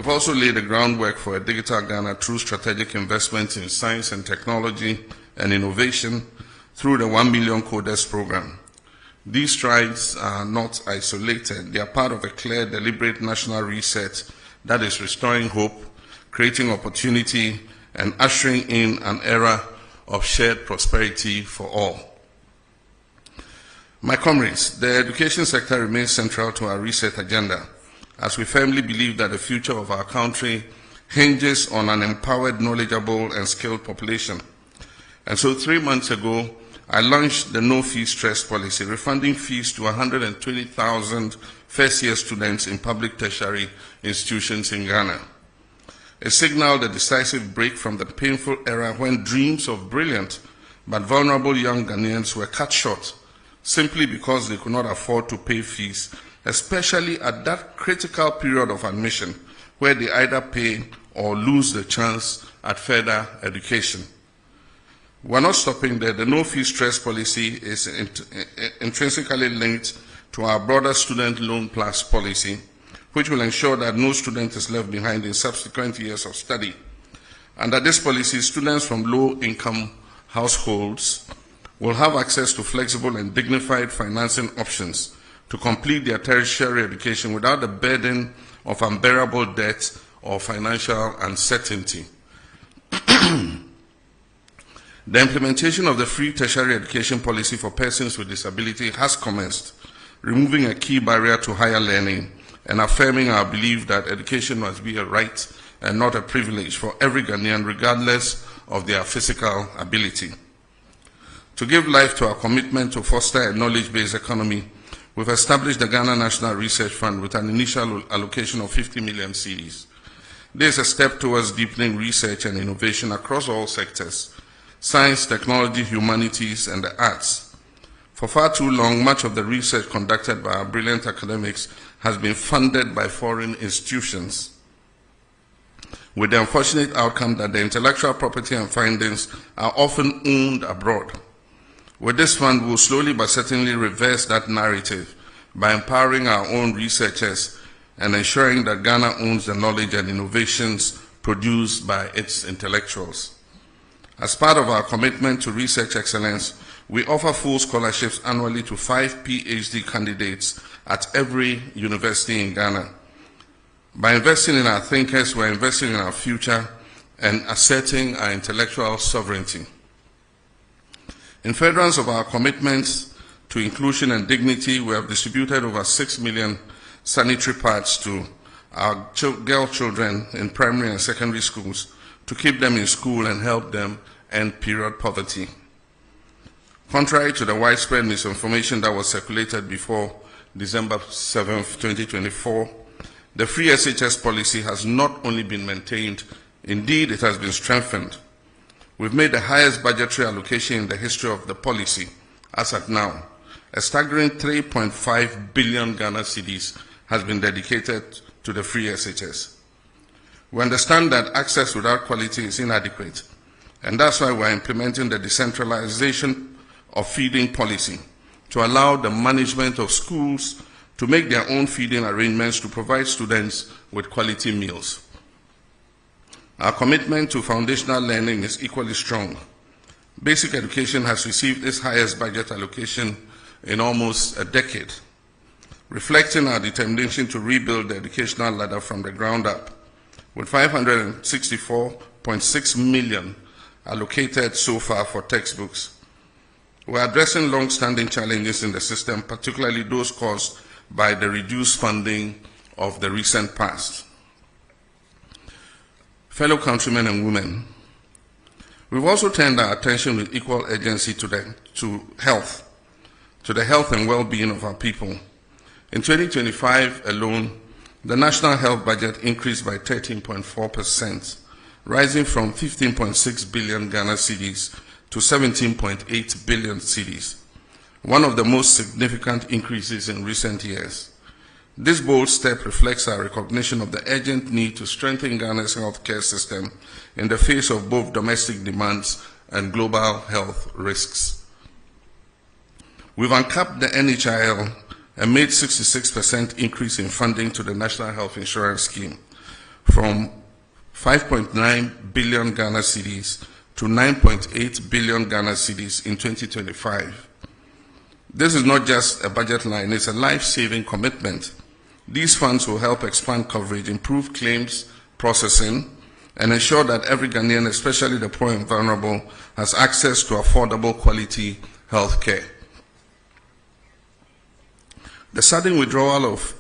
We've also laid the groundwork for a digital Ghana through strategic investments in science and technology and innovation through the 1 Million Coders program. These strides are not isolated. They are part of a clear, deliberate national reset that is restoring hope, creating opportunity, and ushering in an era of shared prosperity for all. My comrades, the education sector remains central to our reset agenda, as we firmly believe that the future of our country hinges on an empowered, knowledgeable, and skilled population. And so 3 months ago, I launched the no-fee stress policy, refunding fees to 120,000 first-year students in public tertiary institutions in Ghana. It signaled a decisive break from the painful era when dreams of brilliant but vulnerable young Ghanaians were cut short simply because they could not afford to pay fees, especially at that critical period of admission where they either pay or lose the chance at further education. We're not stopping there. The no-fee stress policy is intrinsically linked to our broader Student Loan Plus policy, which will ensure that no student is left behind in subsequent years of study. Under this policy, students from low-income households will have access to flexible and dignified financing options to complete their tertiary education without the burden of unbearable debt or financial uncertainty. The implementation of the free tertiary education policy for persons with disability has commenced, removing a key barrier to higher learning and affirming our belief that education must be a right and not a privilege for every Ghanaian, regardless of their physical ability. To give life to our commitment to foster a knowledge-based economy, we've established the Ghana National Research Fund with an initial allocation of 50 million cedis. This is a step towards deepening research and innovation across all sectors: science, technology, humanities, and the arts. For far too long, much of the research conducted by our brilliant academics has been funded by foreign institutions, with the unfortunate outcome that the intellectual property and findings are often owned abroad. With this fund, we will slowly but certainly reverse that narrative by empowering our own researchers and ensuring that Ghana owns the knowledge and innovations produced by its intellectuals. As part of our commitment to research excellence, we offer full scholarships annually to 5 PhD candidates at every university in Ghana. By investing in our thinkers, we're investing in our future and asserting our intellectual sovereignty. In furtherance of our commitments to inclusion and dignity, we have distributed over 6 million sanitary pads to our girl children in primary and secondary schools to keep them in school and help them end period poverty. Contrary to the widespread misinformation that was circulated before December 7, 2024, the free SHS policy has not only been maintained, indeed it has been strengthened. We've made the highest budgetary allocation in the history of the policy, as at now. A staggering 3.5 billion Ghana cedis has been dedicated to the free SHS. We understand that access without quality is inadequate, and that's why we're implementing the decentralization of feeding policy to allow the management of schools to make their own feeding arrangements to provide students with quality meals. Our commitment to foundational learning is equally strong. Basic education has received its highest budget allocation in almost a decade, reflecting our determination to rebuild the educational ladder from the ground up, with 564.6 million allocated so far for textbooks. We're addressing long-standing challenges in the system, particularly those caused by the reduced funding of the recent past. Fellow countrymen and women, we've also turned our attention with equal urgency to the health and well-being of our people. In 2025 alone, the national health budget increased by 13.4%, rising from 15.6 billion Ghana cedis to 17.8 billion cedis, one of the most significant increases in recent years. This bold step reflects our recognition of the urgent need to strengthen Ghana's healthcare system in the face of both domestic demands and global health risks. We've uncapped the NHIL and made 66% increase in funding to the National Health Insurance Scheme, from 5.9 billion Ghana cedis to 9.8 billion Ghana cedis in 2025. This is not just a budget line, it's a life-saving commitment. These funds will help expand coverage, improve claims processing, and ensure that every Ghanaian, especially the poor and vulnerable, has access to affordable quality health care. The sudden withdrawal of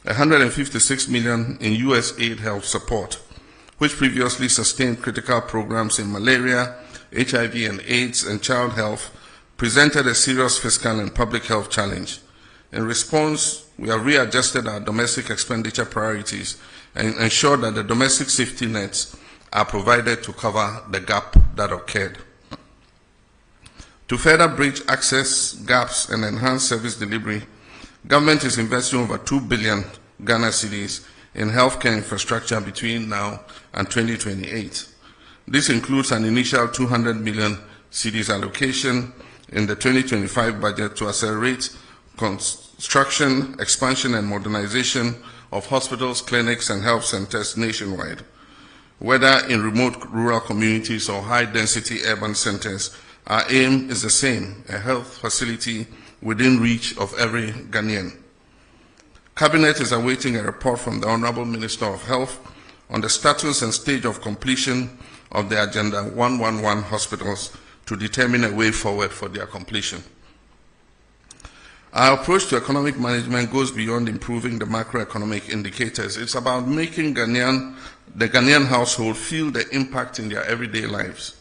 $156 million in US aid health support, which previously sustained critical programs in malaria, HIV and AIDS, and child health, presented a serious fiscal and public health challenge. In response, we have readjusted our domestic expenditure priorities and ensured that the domestic safety nets are provided to cover the gap that occurred. To further bridge access gaps and enhance service delivery, government is investing over 2 billion Ghana cedis in healthcare infrastructure between now and 2028. This includes an initial 200 million cedis allocation in the 2025 budget to accelerate construction, expansion, and modernization of hospitals, clinics, and health centers nationwide. Whether in remote rural communities or high-density urban centers, our aim is the same: a health facility within reach of every Ghanaian. Cabinet is awaiting a report from the Honorable Minister of Health on the status and stage of completion of the Agenda 111 hospitals to determine a way forward for their completion. Our approach to economic management goes beyond improving the macroeconomic indicators. It's about making the Ghanaian household feel the impact in their everyday lives.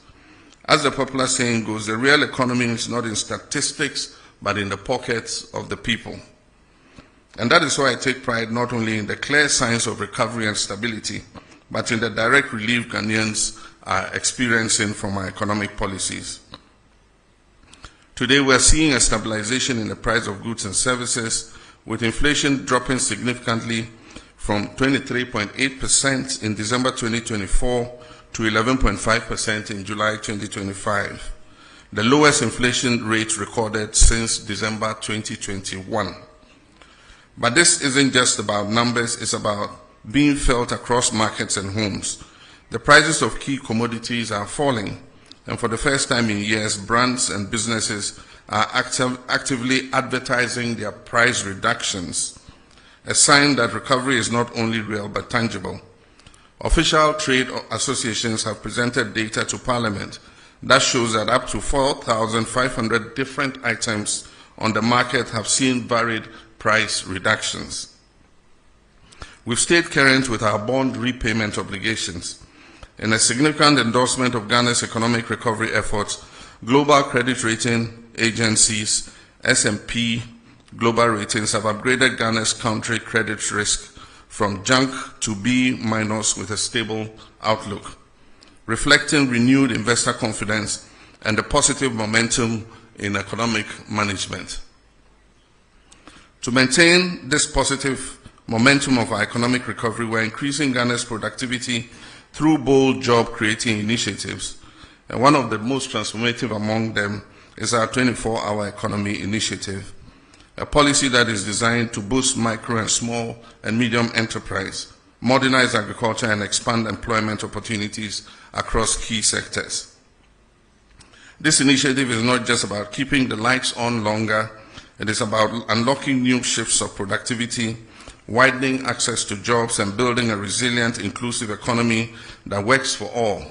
As the popular saying goes, the real economy is not in statistics, but in the pockets of the people. And that is why I take pride not only in the clear signs of recovery and stability, but in the direct relief Ghanaians are experiencing from our economic policies. Today, we are seeing a stabilization in the price of goods and services, with inflation dropping significantly from 23.8% in December 2024 to 11.5% in July 2025, the lowest inflation rate recorded since December 2021. But this isn't just about numbers, it's about being felt across markets and homes. The prices of key commodities are falling, and for the first time in years, brands and businesses are actively advertising their price reductions, a sign that recovery is not only real but tangible. Official trade associations have presented data to Parliament that shows that up to 4,500 different items on the market have seen varied price reductions. We've stayed current with our bond repayment obligations. In a significant endorsement of Ghana's economic recovery efforts, global credit rating agencies, S&P Global Ratings, have upgraded Ghana's country credit risk from junk to B- with a stable outlook, reflecting renewed investor confidence and the positive momentum in economic management. To maintain this positive momentum of our economic recovery, we're increasing Ghana's productivity through bold job-creating initiatives. And one of the most transformative among them is our 24-hour economy initiative, a policy that is designed to boost micro and small and medium enterprise, modernize agriculture, and expand employment opportunities across key sectors. This initiative is not just about keeping the lights on longer, it is about unlocking new shifts of productivity, widening access to jobs, and building a resilient, inclusive economy that works for all.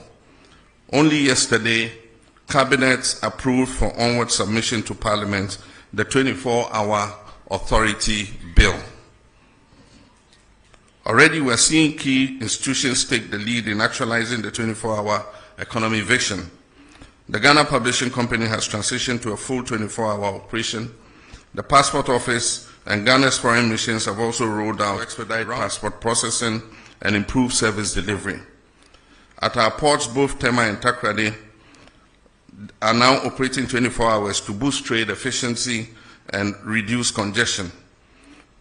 Only yesterday, Cabinet approved for onward submission to Parliament the 24-hour authority bill. Already we're seeing key institutions take the lead in actualizing the 24-hour economy vision. The Ghana Publishing Company has transitioned to a full 24-hour operation. The Passport Office and Ghana's foreign missions have also rolled out expedite passport processing and improved service delivery. At our ports, both Tema and Takoradi are now operating 24 hours to boost trade efficiency and reduce congestion.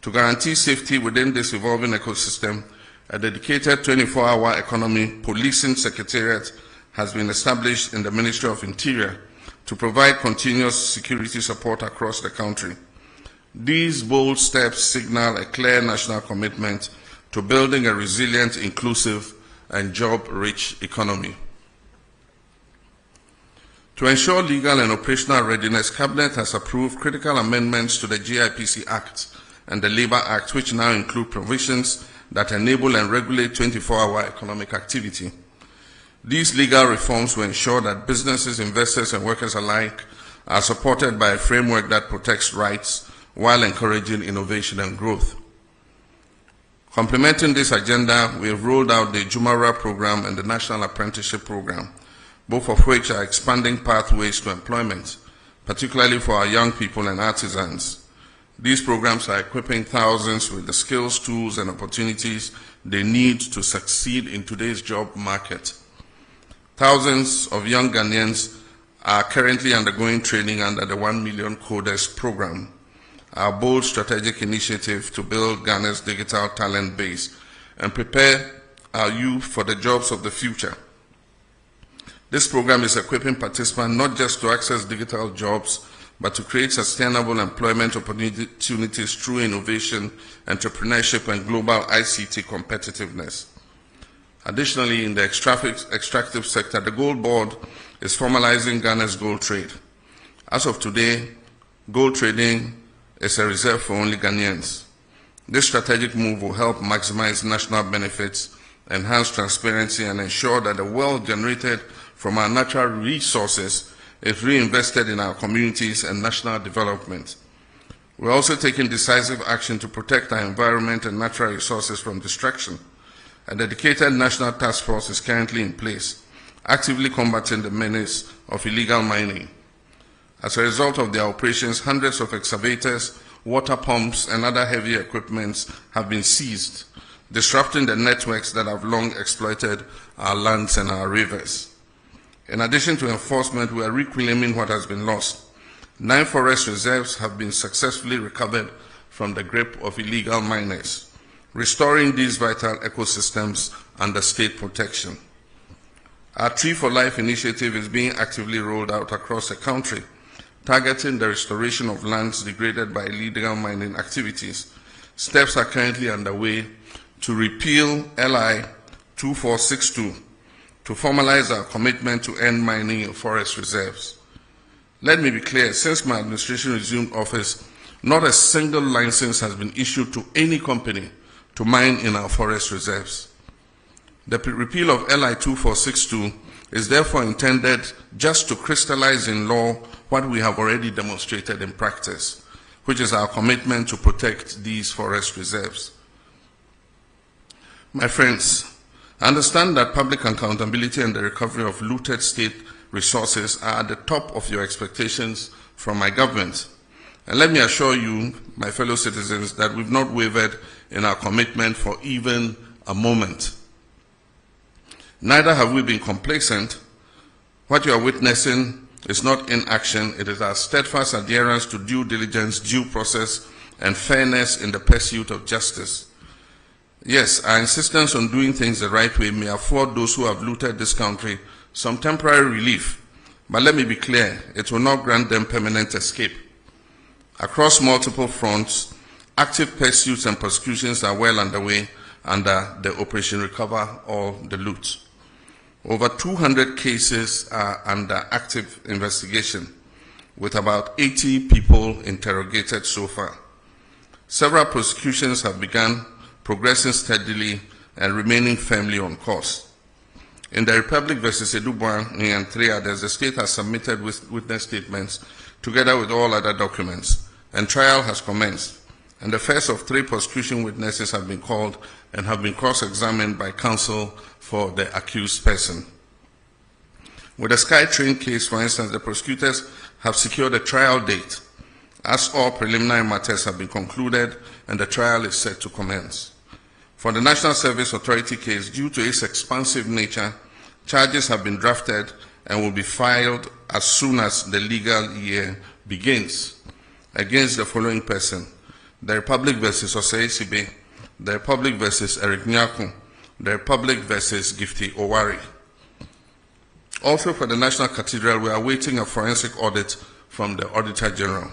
To guarantee safety within this evolving ecosystem, a dedicated 24-hour economy policing secretariat has been established in the Ministry of Interior to provide continuous security support across the country. These bold steps signal a clear national commitment to building a resilient, inclusive, and job-rich economy. To ensure legal and operational readiness, Cabinet has approved critical amendments to the GIPC Act and the Labour Act, which now include provisions that enable and regulate 24-hour economic activity. These legal reforms will ensure that businesses, investors, and workers alike are supported by a framework that protects rights while encouraging innovation and growth. Complementing this agenda, we have rolled out the Jumara program and the National Apprenticeship Program, both of which are expanding pathways to employment, particularly for our young people and artisans. These programs are equipping thousands with the skills, tools, and opportunities they need to succeed in today's job market. Thousands of young Ghanaians are currently undergoing training under the 1 Million Coders program, our bold strategic initiative to build Ghana's digital talent base and prepare our youth for the jobs of the future. This program is equipping participants not just to access digital jobs, but to create sustainable employment opportunities through innovation, entrepreneurship, and global ICT competitiveness. Additionally, in the extractive sector, the Gold Board is formalizing Ghana's gold trade. As of today, gold trading is a reserve for only Ghanaians. This strategic move will help maximize national benefits, enhance transparency, and ensure that the wealth generated from our natural resources is reinvested in our communities and national development. We're also taking decisive action to protect our environment and natural resources from destruction. A dedicated national task force is currently in place, actively combating the menace of illegal mining. As a result of their operations, hundreds of excavators, water pumps, and other heavy equipment have been seized, disrupting the networks that have long exploited our lands and our rivers. In addition to enforcement, we are reclaiming what has been lost. 9 forest reserves have been successfully recovered from the grip of illegal miners, restoring these vital ecosystems under state protection. Our Tree for Life initiative is being actively rolled out across the country, targeting the restoration of lands degraded by illegal mining activities. Steps are currently underway to repeal LI 2462 to formalize our commitment to end mining in forest reserves. Let me be clear, since my administration resumed office, not a single license has been issued to any company to mine in our forest reserves. The repeal of LI 2462 is therefore intended just to crystallize in law what we have already demonstrated in practice, which is our commitment to protect these forest reserves. My friends, I understand that public accountability and the recovery of looted state resources are at the top of your expectations from my government. And let me assure you, my fellow citizens, that we've not wavered in our commitment for even a moment. Neither have we been complacent. What you are witnessing is not inaction, it is our steadfast adherence to due diligence, due process, and fairness in the pursuit of justice. Yes, our insistence on doing things the right way may afford those who have looted this country some temporary relief, but let me be clear, it will not grant them permanent escape. Across multiple fronts, active pursuits and prosecutions are well underway under the Operation Recover All the Loot. Over 200 cases are under active investigation, with about 80 people interrogated so far. Several prosecutions have begun, progressing steadily and remaining firmly on course. In the Republic versus Edoubois and 3 others, the state has submitted witness statements together with all other documents, and trial has commenced. And the first of 3 prosecution witnesses have been called and have been cross-examined by counsel for the accused person. With the SkyTrain case, for instance, the prosecutors have secured a trial date, as all preliminary matters have been concluded and the trial is set to commence. For the National Service Authority case, due to its expansive nature, charges have been drafted and will be filed as soon as the legal year begins against the following person: the Republic versus Osei Sibe, the Republic versus Eric Nyaku, the Republic versus Gifty Owari. Also for the National Cathedral, we are awaiting a forensic audit from the Auditor General.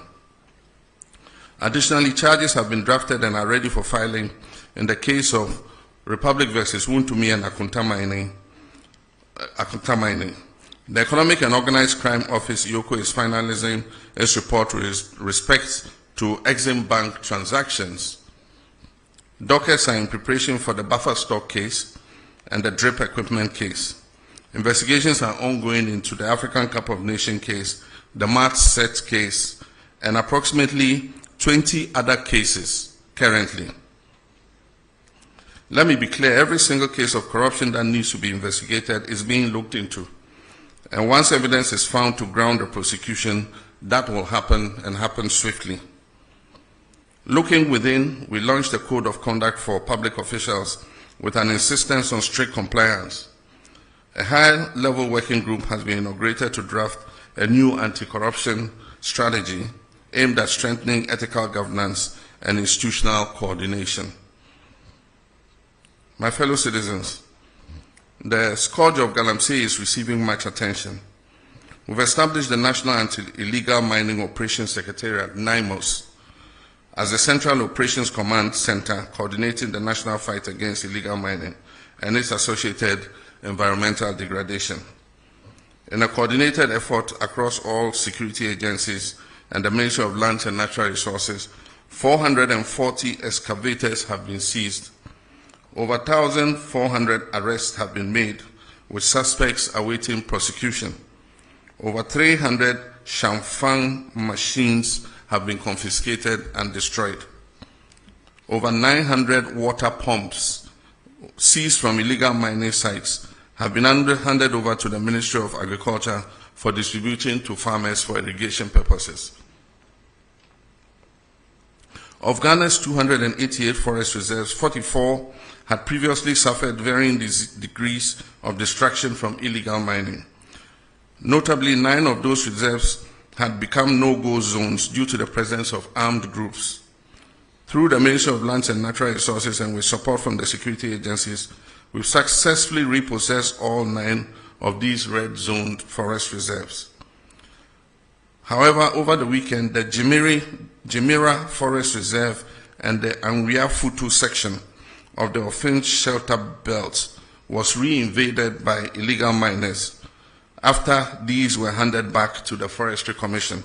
Additionally, charges have been drafted and are ready for filing in the case of Republic versus Wontumi and Akunta Mining. The Economic and Organized Crime Office, EOCO, is finalizing its report with respect to Exim Bank transactions. Dockets are in preparation for the buffer stock case and the drip equipment case. Investigations are ongoing into the African Cup of Nations case, the Mart Set case, and approximately 20 other cases currently. Let me be clear, every single case of corruption that needs to be investigated is being looked into. And once evidence is found to ground the prosecution, that will happen and happen swiftly. Looking within, we launched a code of conduct for public officials with an insistence on strict compliance. A high-level working group has been inaugurated to draft a new anti-corruption strategy aimed at strengthening ethical governance and institutional coordination. My fellow citizens, the scourge of Galamsey is receiving much attention. We've established the National Anti-Illegal Mining Operations Secretariat, NIMOS, as the Central Operations Command Center coordinating the national fight against illegal mining and its associated environmental degradation. In a coordinated effort across all security agencies and the Ministry of Lands and Natural Resources, 440 excavators have been seized. Over 1,400 arrests have been made, with suspects awaiting prosecution. Over 300 Shamfang machines have been confiscated and destroyed. Over 900 water pumps seized from illegal mining sites have been handed over to the Ministry of Agriculture for distribution to farmers for irrigation purposes. Of Ghana's 288 forest reserves, 44 had previously suffered varying degrees of destruction from illegal mining. Notably, 9 of those reserves had become no-go zones due to the presence of armed groups. Through the Ministry of Lands and Natural Resources and with support from the security agencies, we've successfully repossessed all 9 of these red-zoned forest reserves. However, over the weekend, the Jimira Forest Reserve and the Anwia Futu section of the Ofinch Shelter Belt was reinvaded by illegal miners after these were handed back to the Forestry Commission.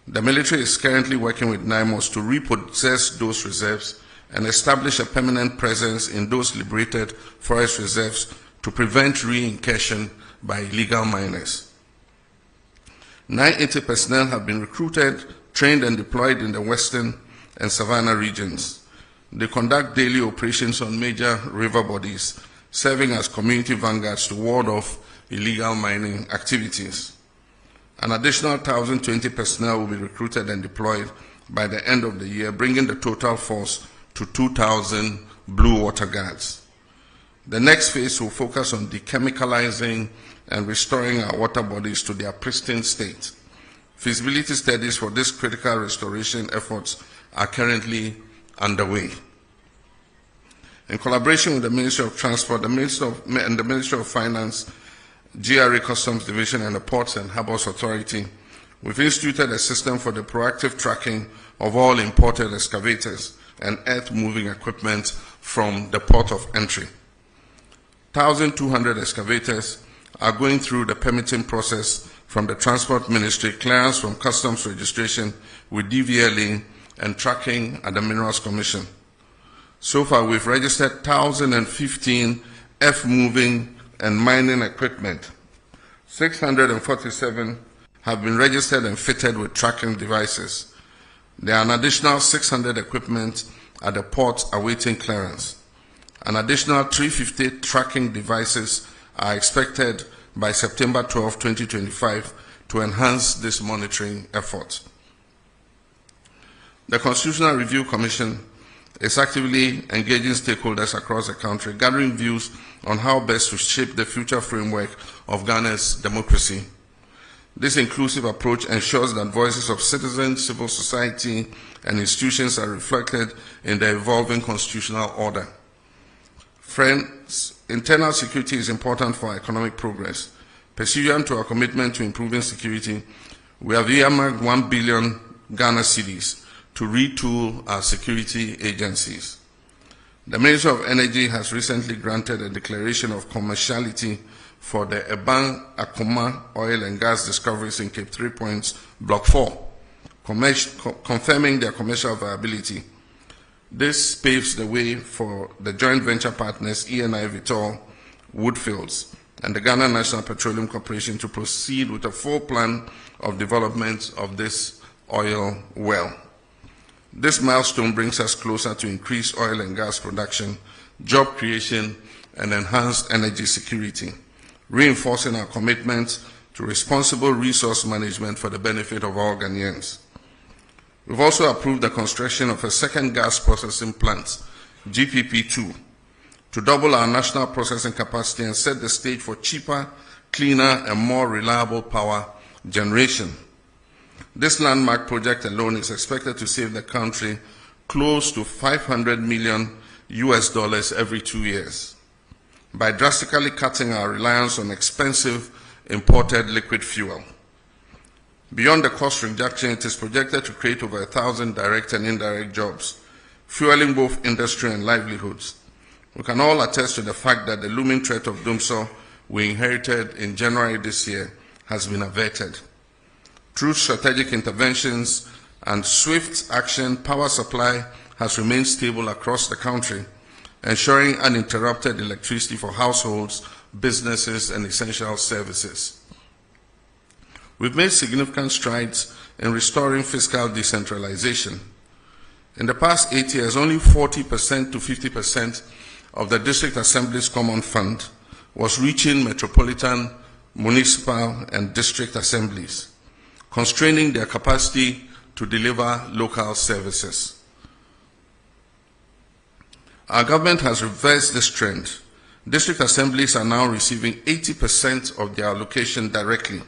The military is currently working with NIMOS to repossess those reserves and establish a permanent presence in those liberated forest reserves to prevent re-incursion by illegal miners. 980 personnel have been recruited, trained and deployed in the Western and Savannah regions. They conduct daily operations on major river bodies, serving as community vanguards to ward off illegal mining activities. An additional 1,020 personnel will be recruited and deployed by the end of the year, bringing the total force to 2,000 blue water guards. The next phase will focus on dechemicalizing and restoring our water bodies to their pristine state. Feasibility studies for this critical restoration efforts are currently underway. In collaboration with the Ministry of Transport, the Ministry of Finance, GRA Customs Division, and the Ports and Harbours Authority, we've instituted a system for the proactive tracking of all imported excavators and earth-moving equipment from the port of entry. 1,200 excavators are going through the permitting process from the Transport Ministry, clearance from customs registration with DVLA, and tracking at the Minerals Commission. So far, we've registered 1,015 earth-moving and mining equipment. 647 have been registered and fitted with tracking devices. There are an additional 600 equipment at the port awaiting clearance. An additional 350 tracking devices are expected by September 12, 2025 to enhance this monitoring effort. The Constitutional Review Commission is actively engaging stakeholders across the country, gathering views on how best to shape the future framework of Ghana's democracy. This inclusive approach ensures that voices of citizens, civil society, and institutions are reflected in the evolving constitutional order. Friends, internal security is important for economic progress. Pursuant to our commitment to improving security, we have earmarked 1 billion Ghana cedis to retool our security agencies. The Ministry of Energy has recently granted a declaration of commerciality for the Ebang Akoma oil and gas discoveries in Cape Three Points, Block 4, confirming their commercial viability. This paves the way for the joint venture partners ENI Vitol, Woodfields, and the Ghana National Petroleum Corporation to proceed with a full plan of development of this oil well. This milestone brings us closer to increased oil and gas production, job creation, and enhanced energy security, reinforcing our commitment to responsible resource management for the benefit of all Ghanaians. We've also approved the construction of a second gas processing plant, GPP2, to double our national processing capacity and set the stage for cheaper, cleaner, and more reliable power generation. This landmark project alone is expected to save the country close to $500 million every 2 years by drastically cutting our reliance on expensive imported liquid fuel. Beyond the cost reduction, it is projected to create over 1,000 direct and indirect jobs, fueling both industry and livelihoods. We can all attest to the fact that the looming threat of Dumsor we inherited in January this year has been averted. Through strategic interventions and swift action, power supply has remained stable across the country, ensuring uninterrupted electricity for households, businesses, and essential services. We've made significant strides in restoring fiscal decentralization. In the past 8 years, only 40% to 50% of the District Assembly's Common Fund was reaching metropolitan, municipal, and district assemblies, constraining their capacity to deliver local services. Our government has reversed this trend. District assemblies are now receiving 80% of their allocation directly.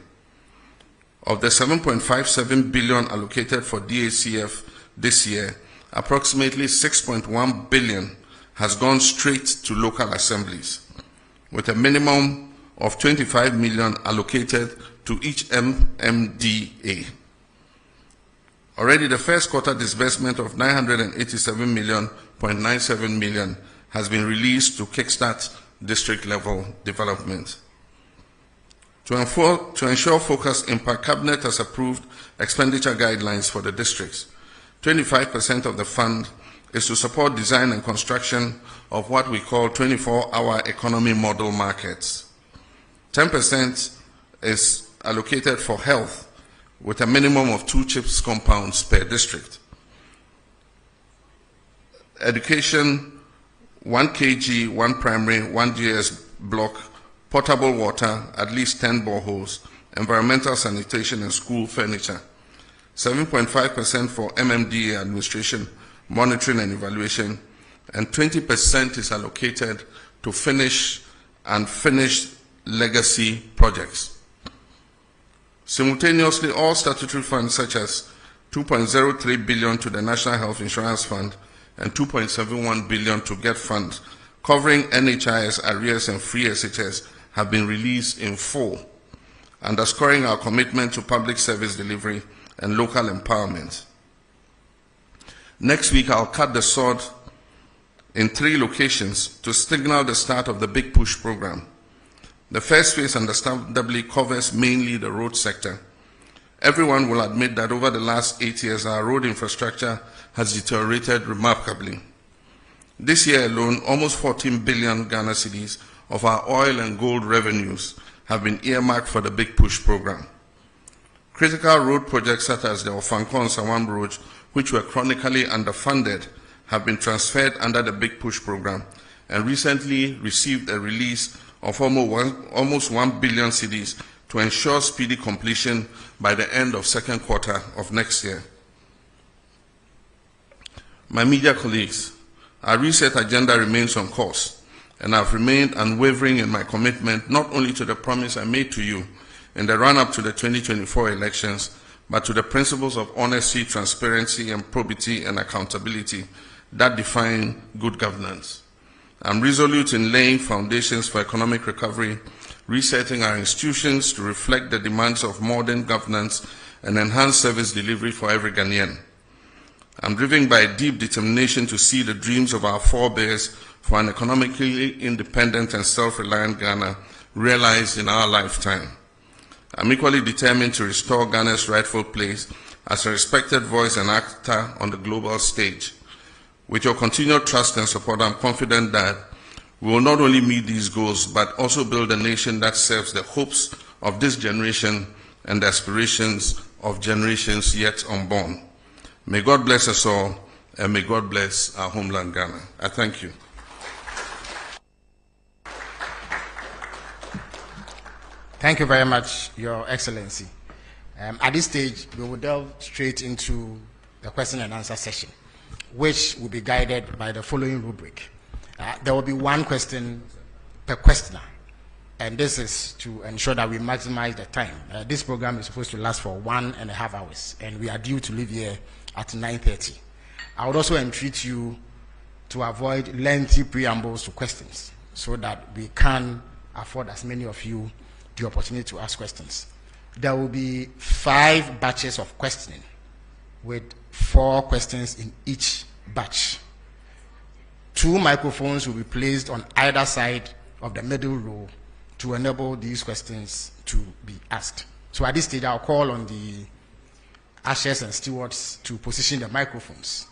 Of the 7.57 billion allocated for DACF this year, approximately 6.1 billion has gone straight to local assemblies, with a minimum of 25 million allocated to each MMDA. Already the first quarter disbursement of 987.97 million has been released to kickstart district level development. To ensure focused impact, Cabinet has approved expenditure guidelines for the districts. 25% of the fund is to support design and construction of what we call 24-hour economy model markets. 10% is allocated for health, with a minimum of 2 CHIPS compounds per district. Education, 1 kg, 1 primary, 1 GS block, potable water, at least 10 boreholes, environmental sanitation and school furniture. 7.5% for MMDA administration, monitoring and evaluation, and 20% is allocated to finish and finished legacy projects. Simultaneously, all statutory funds such as 2.03 billion to the National Health Insurance Fund and 2.71 billion to GET Fund, covering NHIS, arrears, and free SHS, have been released in full, underscoring our commitment to public service delivery and local empowerment. Next week, I'll cut the sword in 3 locations to signal the start of the Big Push program. The first phase, understandably, covers mainly the road sector. Everyone will admit that over the last 8 years, our road infrastructure has deteriorated remarkably. This year alone, almost 14 billion Ghana cedis of our oil and gold revenues have been earmarked for the Big Push program. Critical road projects such as the Ofankor and Sawam roads, which were chronically underfunded, have been transferred under the Big Push program and recently received a release of almost 1 billion cedis to ensure speedy completion by the end of second quarter of next year. My media colleagues, our reset agenda remains on course, and I've remained unwavering in my commitment not only to the promise I made to you in the run-up to the 2024 elections, but to the principles of honesty, transparency, and probity and accountability that define good governance. I'm resolute in laying foundations for economic recovery, resetting our institutions to reflect the demands of modern governance and enhanced service delivery for every Ghanaian. I'm driven by a deep determination to see the dreams of our forebears for an economically independent and self-reliant Ghana realized in our lifetime. I'm equally determined to restore Ghana's rightful place as a respected voice and actor on the global stage. With your continued trust and support, I'm confident that we will not only meet these goals, but also build a nation that serves the hopes of this generation and the aspirations of generations yet unborn. May God bless us all, and may God bless our homeland, Ghana. I thank you. Thank you very much, Your Excellency. At this stage, we will delve straight into the question and answer session, which will be guided by the following rubric. There will be one question per questioner, and this is to ensure that we maximize the time. This program is supposed to last for 1.5 hours, and we are due to leave here at 9:30. I would also entreat you to avoid lengthy preambles to questions so that we can afford as many of you the opportunity to ask questions. There will be 5 batches of questioning with 4 questions in each batch. 2 microphones will be placed on either side of the middle row to enable these questions to be asked. So at this stage, I'll call on the ushers and stewards to position the microphones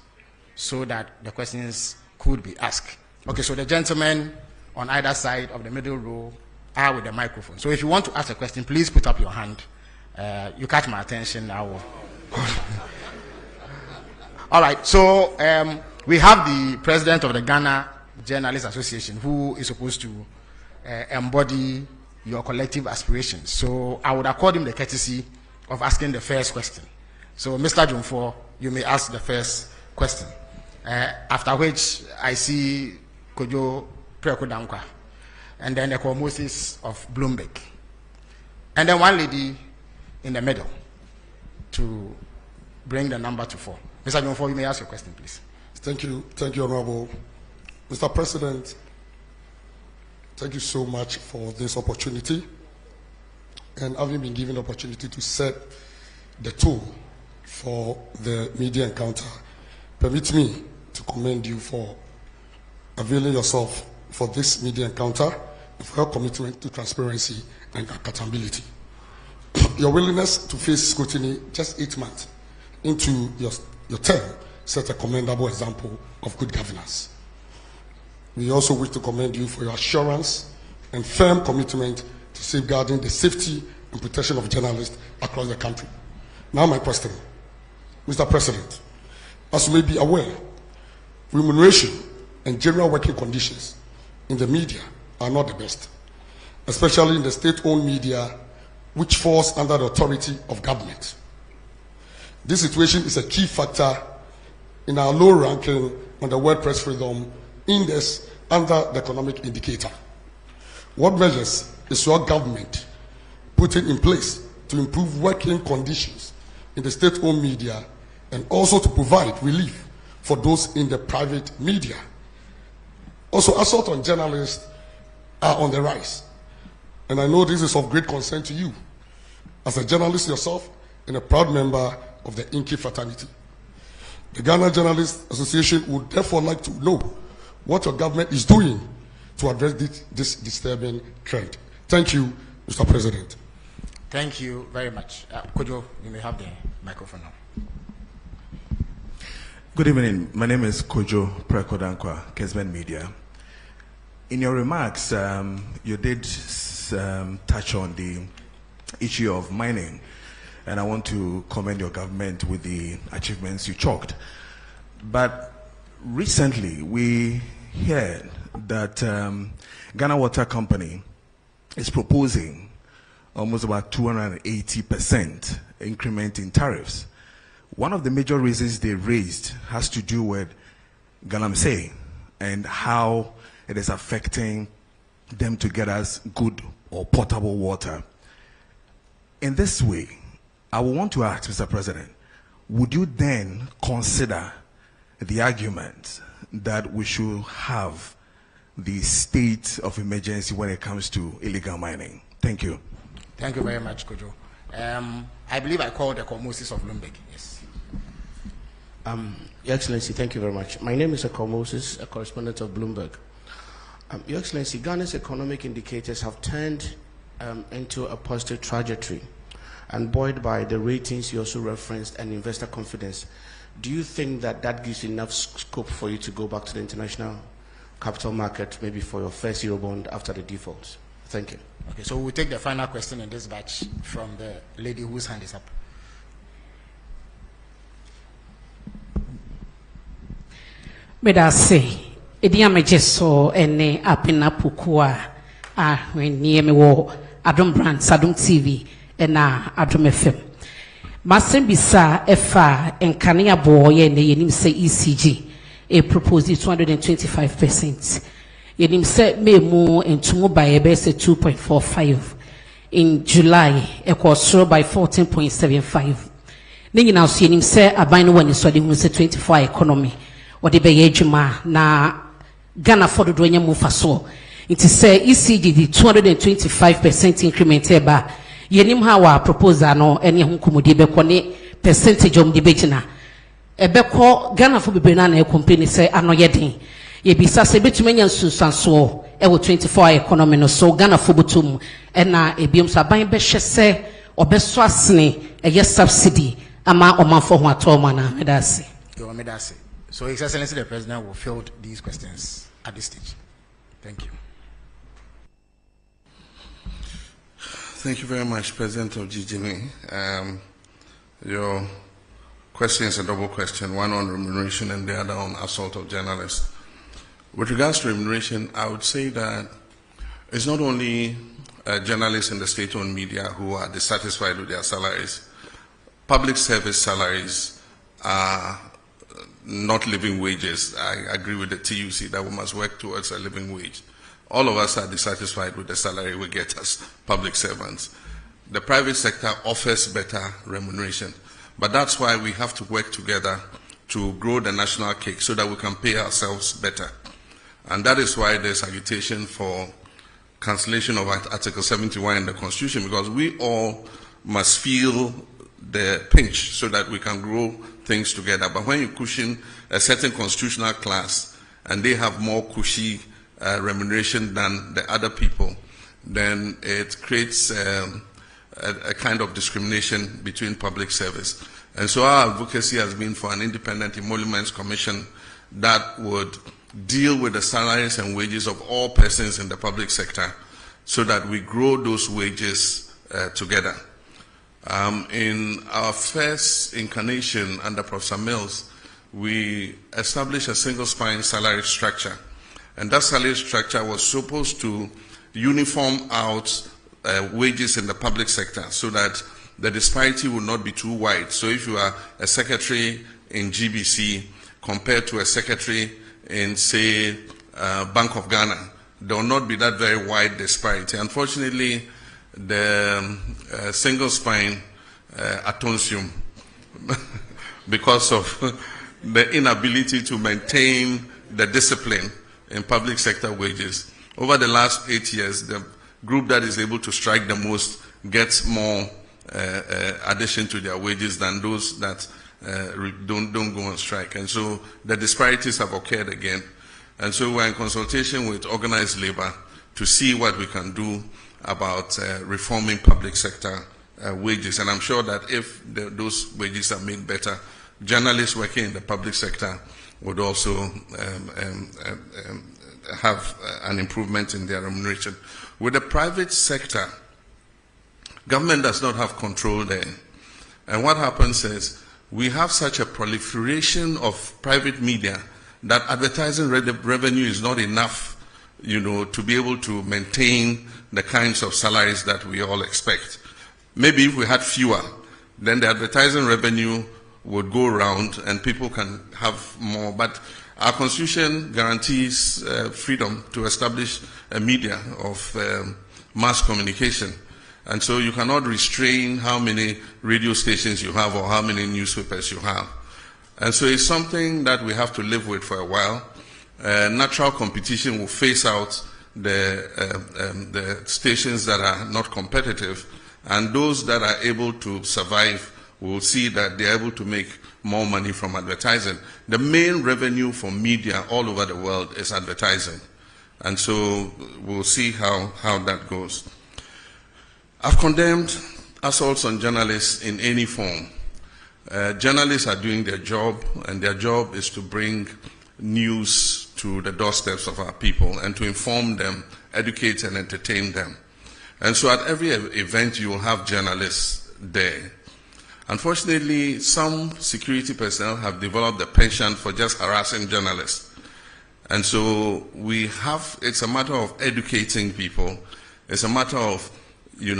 so that the questions could be asked. Okay, so the gentlemen on either side of the middle row are with the microphone. So if you want to ask a question, please put up your hand. You catch my attention, I will. All right, so we have the president of the Ghana Journalists Association who is supposed to embody your collective aspirations. So I would accord him the courtesy of asking the first question. So Mr. Jumfo, you may ask the first question. After which I see Kojo Prekodankwa, and then the Moses of Bloomberg, and then one lady in the middle to bring the number to 4. Mr. Jumfo, you may ask your question, please. Thank you, Honorable Mr. President. Thank you so much for this opportunity, and having been given the opportunity to set the tone for the media encounter. Permit me to commend you for availing yourself for this media encounter and for your commitment to transparency and accountability. Your willingness to face scrutiny just 8 months into your term set a commendable example of good governance. We also wish to commend you for your assurance and firm commitment to safeguarding the safety and protection of journalists across the country. Now my question, Mr. President, as you may be aware, remuneration and general working conditions in the media are not the best, especially in the state-owned media, which falls under the authority of government. This situation is a key factor in our low ranking on the World Press Freedom Index under the economic indicator. What measures is your government putting in place to improve working conditions in the state-owned media and also to provide relief for those in the private media? Also, assault on journalists are on the rise, and I know this is of great concern to you as a journalist yourself and a proud member of the Inky fraternity. The Ghana Journalists Association would therefore like to know what your government is doing to address this disturbing trend. Thank you, Mr. President. Thank you very much. Kojo, you may have the microphone now. Good evening. My name is Kojo Prekodankwa, Kesman Media. In your remarks, you did touch on the issue of mining, and I want to commend your government with the achievements you chalked. But recently, we heard that Ghana Water Company is proposing almost about 280% increment in tariffs. One of the major reasons they raised has to do with Galamsey and how it is affecting them to get us good or potable water. In this way, I would want to ask, Mr. President, would you then consider the argument that we should have the state of emergency when it comes to illegal mining? Thank you. Thank you very much, Kojo. I believe I called the Moses of Bloomberg. Yes. Your Excellency, thank you very much. My name is Akol Moses, a correspondent of Bloomberg. Your Excellency, Ghana's economic indicators have turned into a positive trajectory, and buoyed by the ratings you also referenced and investor confidence. Do you think that that gives enough scope for you to go back to the international capital market, maybe for your first Eurobond after the defaults? Thank you. Okay, so we'll take the final question in this batch from the lady whose hand is up. Medase, Ediame Jeso, ene apina pukua, when near me wo, Adam Brand, Sadum TV, and Adam FM. Masen bisa efa enkania boy and yenim say ECG a proposed 225%. Yenim say me mo and tumo by a base 2.45 in July a cost by 14.75. Then now see him say a bino one is so the 24 economy or the bayejuma na Ghana for the donya mufaso. It is say ECG the 225% increment eba. Yenim hawa proposal no eni hunkumudi be kone percentage of debate na ebeko Ghana for be na company say anoyeden ye bisa se betumenya nsunsanso e wo 24 economy no so Ghana for butum e na ebiom saban be hwese obeso asene eye subsidy ama omanfo ho atoma na medase. So His Excellency the President will field these questions at this stage. Thank you. Thank you very much, President of GGNE. Your question is a double question, one on remuneration and the other on assault of journalists. With regards to remuneration, I would say that it's not only journalists in the state-owned media who are dissatisfied with their salaries. Public service salaries are not living wages. I agree with the TUC that we must work towards a living wage. All of us are dissatisfied with the salary we get as public servants. The private sector offers better remuneration, but that's why we have to work together to grow the national cake so that we can pay ourselves better. And that is why there's agitation for cancellation of Article 71 in the Constitution, because we all must feel the pinch so that we can grow things together. But when you cushion a certain constitutional class and they have more cushy remuneration than the other people, then it creates a kind of discrimination between public service. And so our advocacy has been for an independent emoluments commission that would deal with the salaries and wages of all persons in the public sector so that we grow those wages together. In our first incarnation under Professor Mills, we established a single spine salary structure. And that salary structure was supposed to uniform out wages in the public sector so that the disparity would not be too wide. So if you are a secretary in GBC compared to a secretary in, say, Bank of Ghana, there will not be that very wide disparity. Unfortunately, the single spine atonsium, because of the inability to maintain the discipline in public sector wages. Over the last 8 years, the group that is able to strike the most gets more addition to their wages than those that don't go on strike. And so the disparities have occurred again. And so we're in consultation with organized labor to see what we can do about reforming public sector wages. And I'm sure that if those wages are made better, journalists working in the public sector would also have an improvement in their remuneration. With the private sector, government does not have control there. And what happens is we have such a proliferation of private media that advertising revenue is not enough, to be able to maintain the kinds of salaries that we all expect. Maybe if we had fewer, then the advertising revenue would go around and people can have more. But our constitution guarantees freedom to establish a media of mass communication. And so you cannot restrain how many radio stations you have or how many newspapers you have. And so it's something that we have to live with for a while. Natural competition will phase out the stations that are not competitive, and those that are able to survive will see that they're able to make more money from advertising. The main revenue for media all over the world is advertising. And so we'll see how that goes. I've condemned assaults on journalists in any form. Journalists are doing their job, and their job is to bring news to the doorsteps of our people and to inform them, educate and entertain them. And so at every event you will have journalists there. Unfortunately, some security personnel have developed a penchant for just harassing journalists. And so it's a matter of educating people. It's a matter of,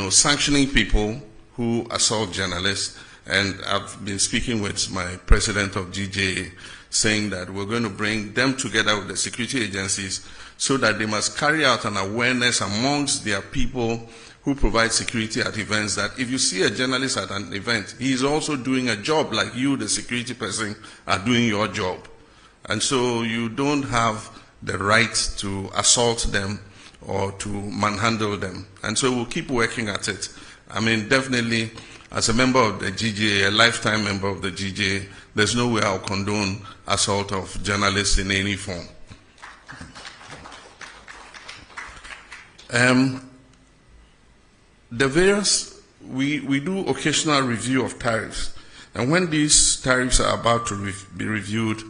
sanctioning people who assault journalists. And I've been speaking with my president of GJA, saying that we're going to bring them together with the security agencies so that they must carry out an awareness amongst their people who provide security at events, that if you see a journalist at an event, he is also doing a job like you, the security person, are doing your job. And so you don't have the right to assault them or to manhandle them. And so we'll keep working at it. I mean, definitely, as a member of the GJA, a lifetime member of the GJA, there's no way I'll condone assault of journalists in any form. We do occasional review of tariffs. And when these tariffs are about to be reviewed,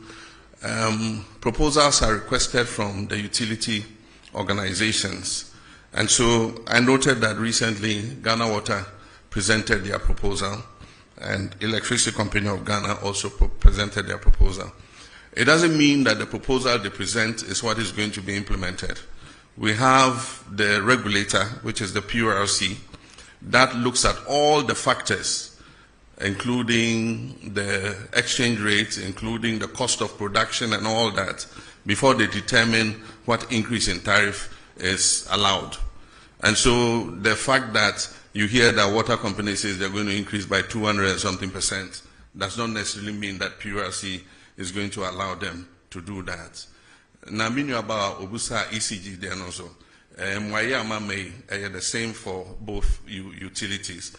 proposals are requested from the utility organizations. And so I noted that recently Ghana Water presented their proposal, and Electricity Company of Ghana also presented their proposal. It doesn't mean that the proposal they present is what is going to be implemented. We have the regulator, which is the PURC, that looks at all the factors, including the exchange rate, including the cost of production and all that, before they determine what increase in tariff is allowed. And so the fact that you hear that water company says they're going to increase by 200 and something percent does not necessarily mean that PURC is going to allow them to do that. Now, meaning about Obusa ECG then also, the same for both utilities.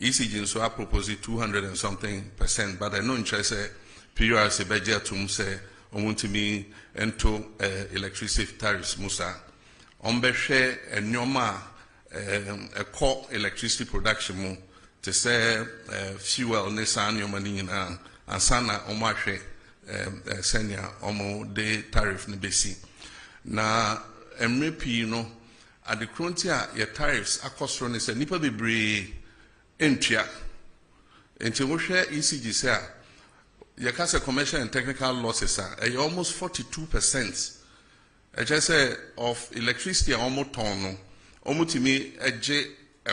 ECG so I propose 200 and something percent, but I know interest PURC budget to say omuntimi into electricity tariffs musa. Ombeshe and nyoma a core electricity production mu to say fuel nesan nyoma ni na ansana omahwe senior omo de tariff ni besi. Na MRP no at the frontier your tariffs akosro ne se nipa bebre entua enti wo hwe ECG say your case commercial and technical losses are almost 42%. I just say of electricity almost ton almost to me a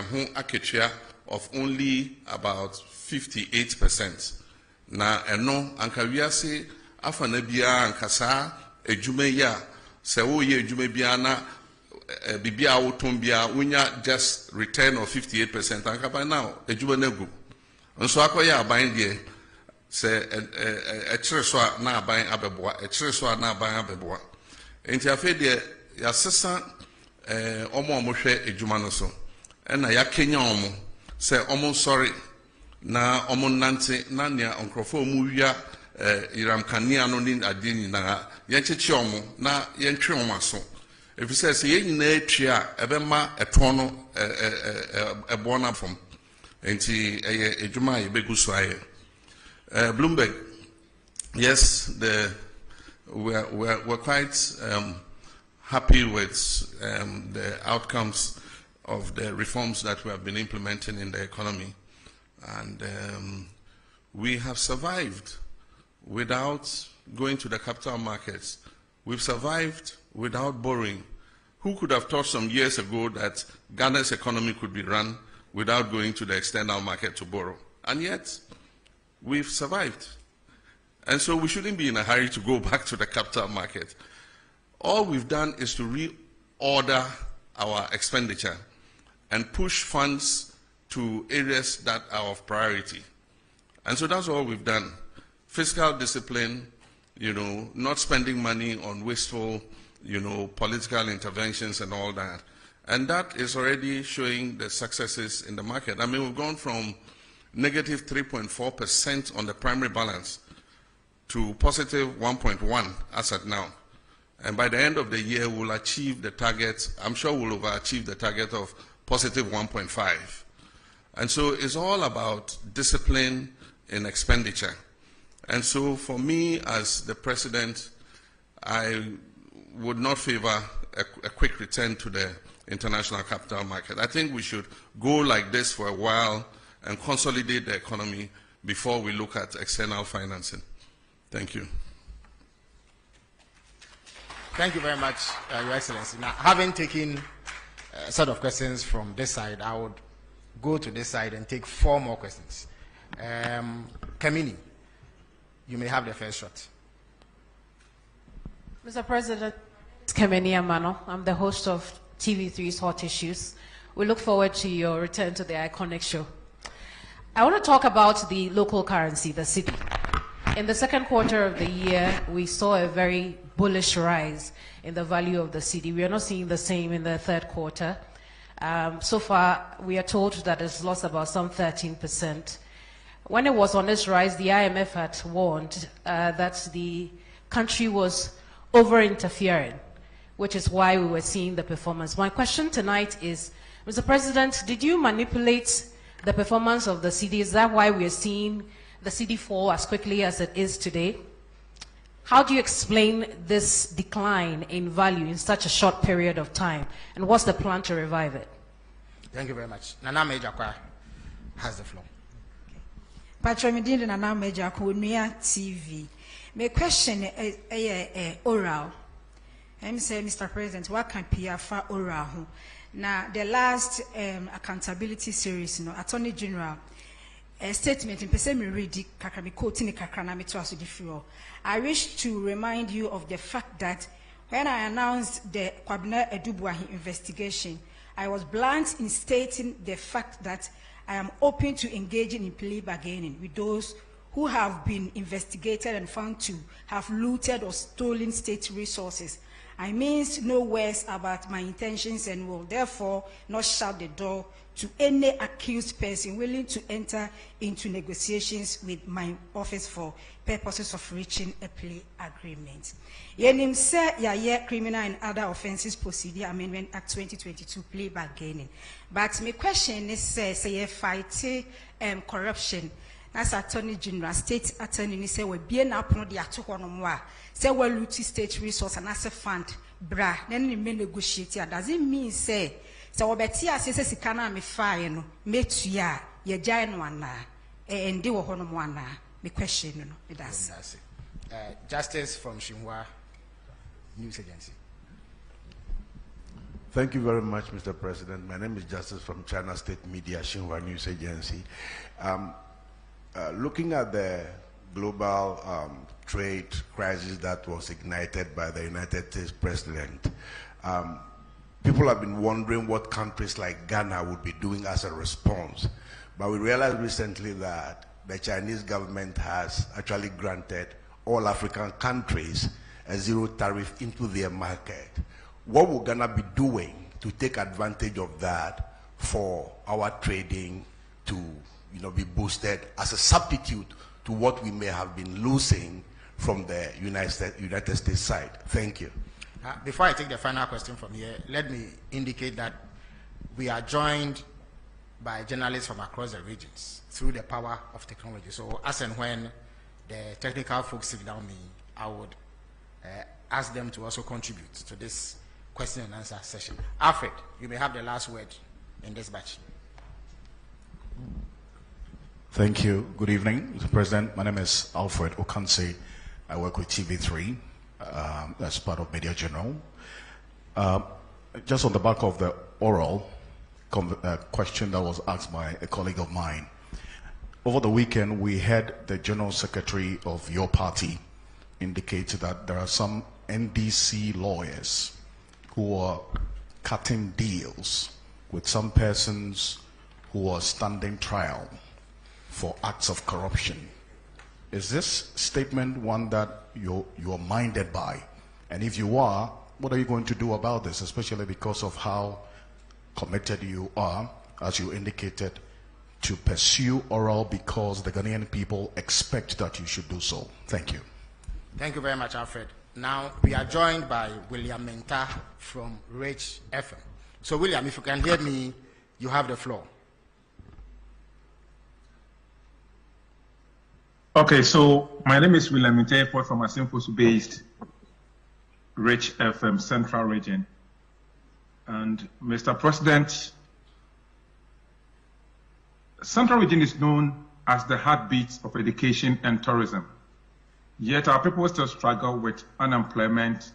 home akechia of only about 58%. Na eno anka wiase afana bia ankasa edwuma ya se wo ye edwuma bia na bibia woton bia wonya just return of 58%. Anka by now edwuma na gu nso akoya aban de se ekire so na aban abeboa ekire so na aban abeboa enti afi de ya sesa omo hwe edwuma no so na ya kenya omo se omo sorry na omo nante na nia onkrofo mu wia iram kania no ni ade nyina ye cheche omo na ye ntwe omo aso efise se ye nyina atwa ebema eton no ebo na fom enti edwuma ye begu so aye Bloomberg, yes, we're quite happy with the outcomes of the reforms that we have been implementing in the economy. And we have survived without going to the capital markets. We've survived without borrowing. Who could have thought some years ago that Ghana's economy could be run without going to the external market to borrow? And yet, we've survived. And so we shouldn't be in a hurry to go back to the capital market. All we've done is to reorder our expenditure and push funds to areas that are of priority. And so that's all we've done. Fiscal discipline, not spending money on wasteful, political interventions and all that. And that is already showing the successes in the market. I mean, we've gone from negative 3.4% on the primary balance to positive 1.1 as at now. And by the end of the year, we'll achieve the target. I'm sure we'll overachieve the target of positive 1.5. And so it's all about discipline in expenditure. And so for me, as the president, I would not favor a quick return to the international capital market. I think we should go like this for a while and consolidate the economy before we look at external financing. Thank you. Thank you very much, Your Excellency. Now, having taken a set of questions from this side, I would go to this side and take 4 more questions. Kamini, you may have the first shot. Mr. President, it's Kamini Amano. I'm the host of TV3's Hot Issues. We look forward to your return to the iconic show. I want to talk about the local currency, the cedi. In the second quarter of the year, we saw a very bullish rise in the value of the cedi. We are not seeing the same in the third quarter. So far, we are told that it's lost about some 13%. When it was on this rise, the IMF had warned that the country was over-interfering, which is why we were seeing the performance. My question tonight is, Mr. President, did you manipulate the performance of the cedi? Is that why we are seeing the cedi fall as quickly as it is today? How do you explain this decline in value in such a short period of time? And what's the plan to revive it? Thank you very much. Nana Mejakwa has the floor. Patramidin Nana Mejakwa, TV. My question is oral. I'm saying, Mr. President, what can PFA oral? Now, the last accountability series, Attorney General, a statement in Pesemi Redi Kakami quoting Kakranami to us with I wish to remind you of the fact that when I announced the Kwabena Edubwahi investigation, I was blunt in stating the fact that I am open to engaging in plea bargaining with those who have been investigated and found to have looted or stolen state resources. I mean no words about my intentions and will therefore not shut the door to any accused person willing to enter into negotiations with my office for purposes of reaching a plea agreement. Yenim se ya criminal and other offenses procedure amendment act 2022 plea bargaining. But my question is say fight corruption. As Attorney General, State Attorney say we be na upon the atohonomwa. Say we loot state resource and as a fund bra. Then we may negotiate. Does it mean say we beti as say sikana me fire no me tuya ye jai no ana and they were honomwana. Me question no it does. Justice from Xinhua News Agency. Thank you very much, Mr. President. My name is Justice from China State Media Xinhua News Agency. Looking at the global trade crisis that was ignited by the United States President, people have been wondering what countries like Ghana would be doing as a response. But we realized recently that the Chinese government has actually granted all African countries a zero tariff into their market. What will Ghana be doing to take advantage of that for our trading to be boosted as a substitute to what we may have been losing from the United States side? Thank you. Before I take the final question from here, let me indicate that we are joined by journalists from across the regions through the power of technology. So as and when the technical folks sit down me, I would ask them to also contribute to this question and answer session. Alfred, you may have the last word in this batch. Thank you. Good evening, Mr. President. My name is Alfred Okanse. I work with TV3 as part of Media General. Just on the back of the oral question that was asked by a colleague of mine, over the weekend we had the General Secretary of your party indicate that there are some NDC lawyers who are cutting deals with some persons who are standing trial for acts of corruption. Is this statement one that you're minded by? And if you are, what are you going to do about this, especially because of how committed you are, as you indicated, to pursue oral because the Ghanaian people expect that you should do so? Thank you. Thank you very much, Alfred. Now, we are joined by William Menta from Rich FM. So, William, if you can hear me, you have the floor. Okay, so my name is William Menta from Asimfosu-based Rich FM Central Region. And Mr. President, Central Region is known as the heartbeat of education and tourism. Yet our people still struggle with unemployment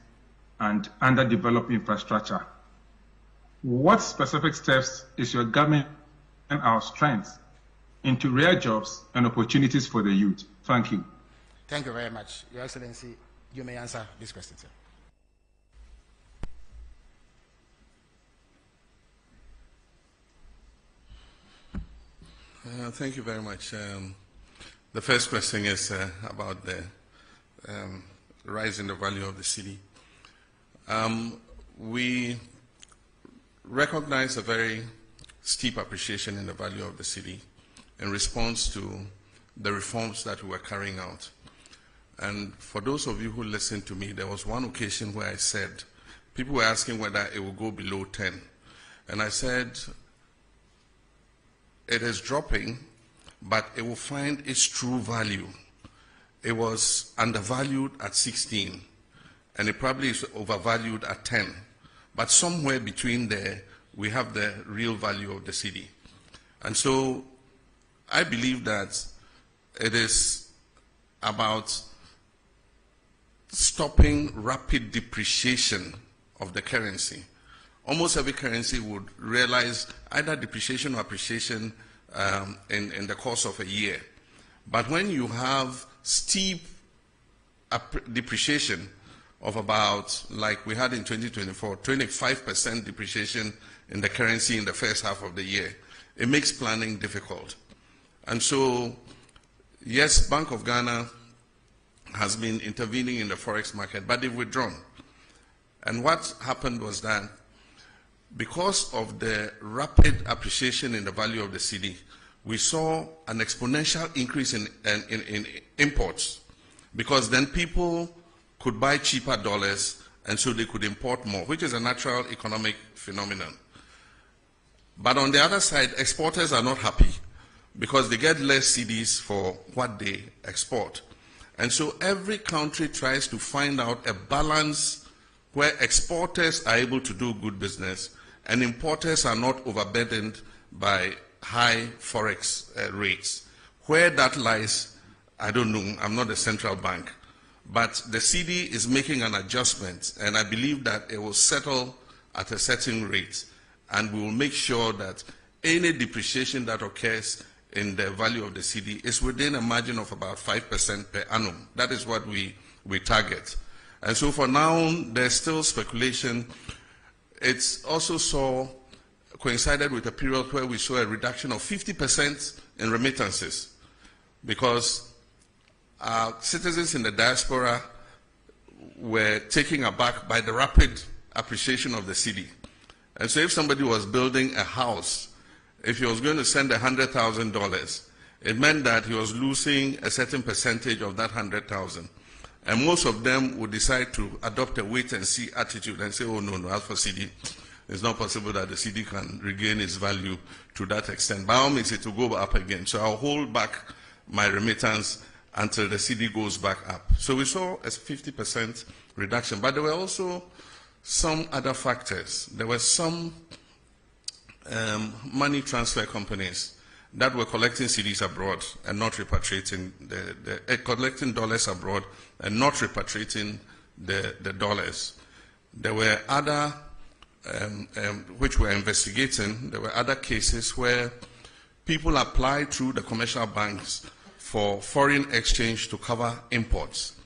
and underdeveloped infrastructure. What specific steps is your government and our strength into real jobs and opportunities for the youth? Thank you. Thank you very much. Your Excellency, you may answer this question, sir. Thank you very much. The first question is about the rise in the value of the city. We recognize a very steep appreciation in the value of the city in response to the reforms that we were carrying out. And for those of you who listened to me, there was one occasion where I said, people were asking whether it will go below 10. And I said, it is dropping, but it will find its true value. It was undervalued at 16, and it probably is overvalued at 10. But somewhere between there, we have the real value of the city. And so I believe that it is about stopping rapid depreciation of the currency. Almost every currency would realize either depreciation or appreciation in the course of a year. But when you have steep depreciation of about, like we had in 2024, 25% depreciation in the currency in the first half of the year, it makes planning difficult. And so, yes, Bank of Ghana has been intervening in the forex market, but they've withdrawn. And what happened was that because of the rapid appreciation in the value of the cedi, we saw an exponential increase in imports, because then people could buy cheaper dollars and so they could import more, which is a natural economic phenomenon. But on the other side, exporters are not happy because they get less cedis for what they export. And so every country tries to find out a balance where exporters are able to do good business and importers are not overburdened by high forex rates. Where that lies, I don't know. I'm not a central bank. But the cedi is making an adjustment, and I believe that it will settle at a certain rate, and we will make sure that any depreciation that occurs in the value of the cedi is within a margin of about 5% per annum. That is what we target. And so for now, there's still speculation. It's also coincided with a period where we saw a reduction of 50% in remittances, because citizens in the diaspora were taken aback by the rapid appreciation of the cedi. And so if somebody was building a house, if he was going to send $100,000, it meant that he was losing a certain percentage of that 100,000. And most of them would decide to adopt a wait-and-see attitude and say, oh, no, as for cedi, it's not possible that the cedi can regain its value to that extent. By all means, it will go up again. So I'll hold back my remittance until the cedi goes back up. So we saw a 50% reduction. But there were also some other factors. There were some money transfer companies that were collecting cedis abroad and not repatriating collecting dollars abroad and not repatriating the dollars. There were other which we're investigating. There were other cases where people applied through the commercial banks for foreign exchange to cover imports,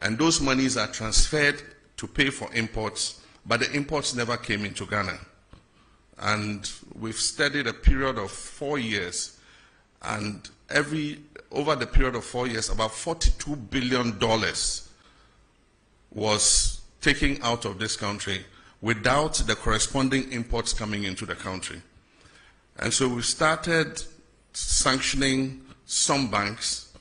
and those monies are transferred to pay for imports, but the imports never came into Ghana. And we've studied a period of 4 years, and over the period of 4 years, about $42 billion was taken out of this country without the corresponding imports coming into the country. And so we started sanctioning some banks,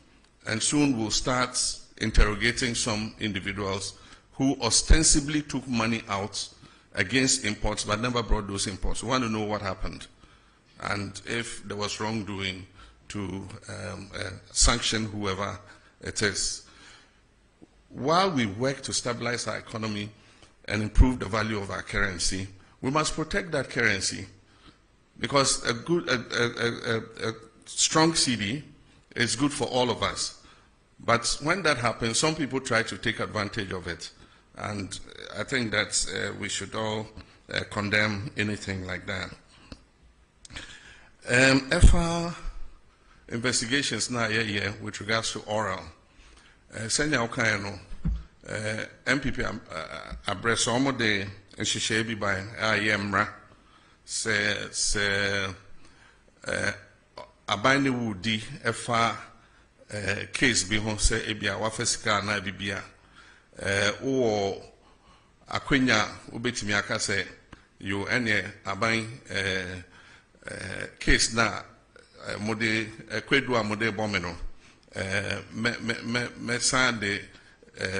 and soon we'll start interrogating some individuals who ostensibly took money out against imports but never brought those imports. We want to know what happened and if there was wrongdoing to sanction whoever it is. While we work to stabilize our economy and improve the value of our currency, we must protect that currency, because a strong cedi is good for all of us. But when that happens, some people try to take advantage of it. And I think that we should all condemn anything like that. FR investigations now with regards to oral. Senya Okayano, MPP address almost the Shishebi by IMRA se abani wudi FR case bi ho se ebia wafesika na bibia o akwenya obetimi aka se yo ene aban case na mode kwedu amode bomeno me sande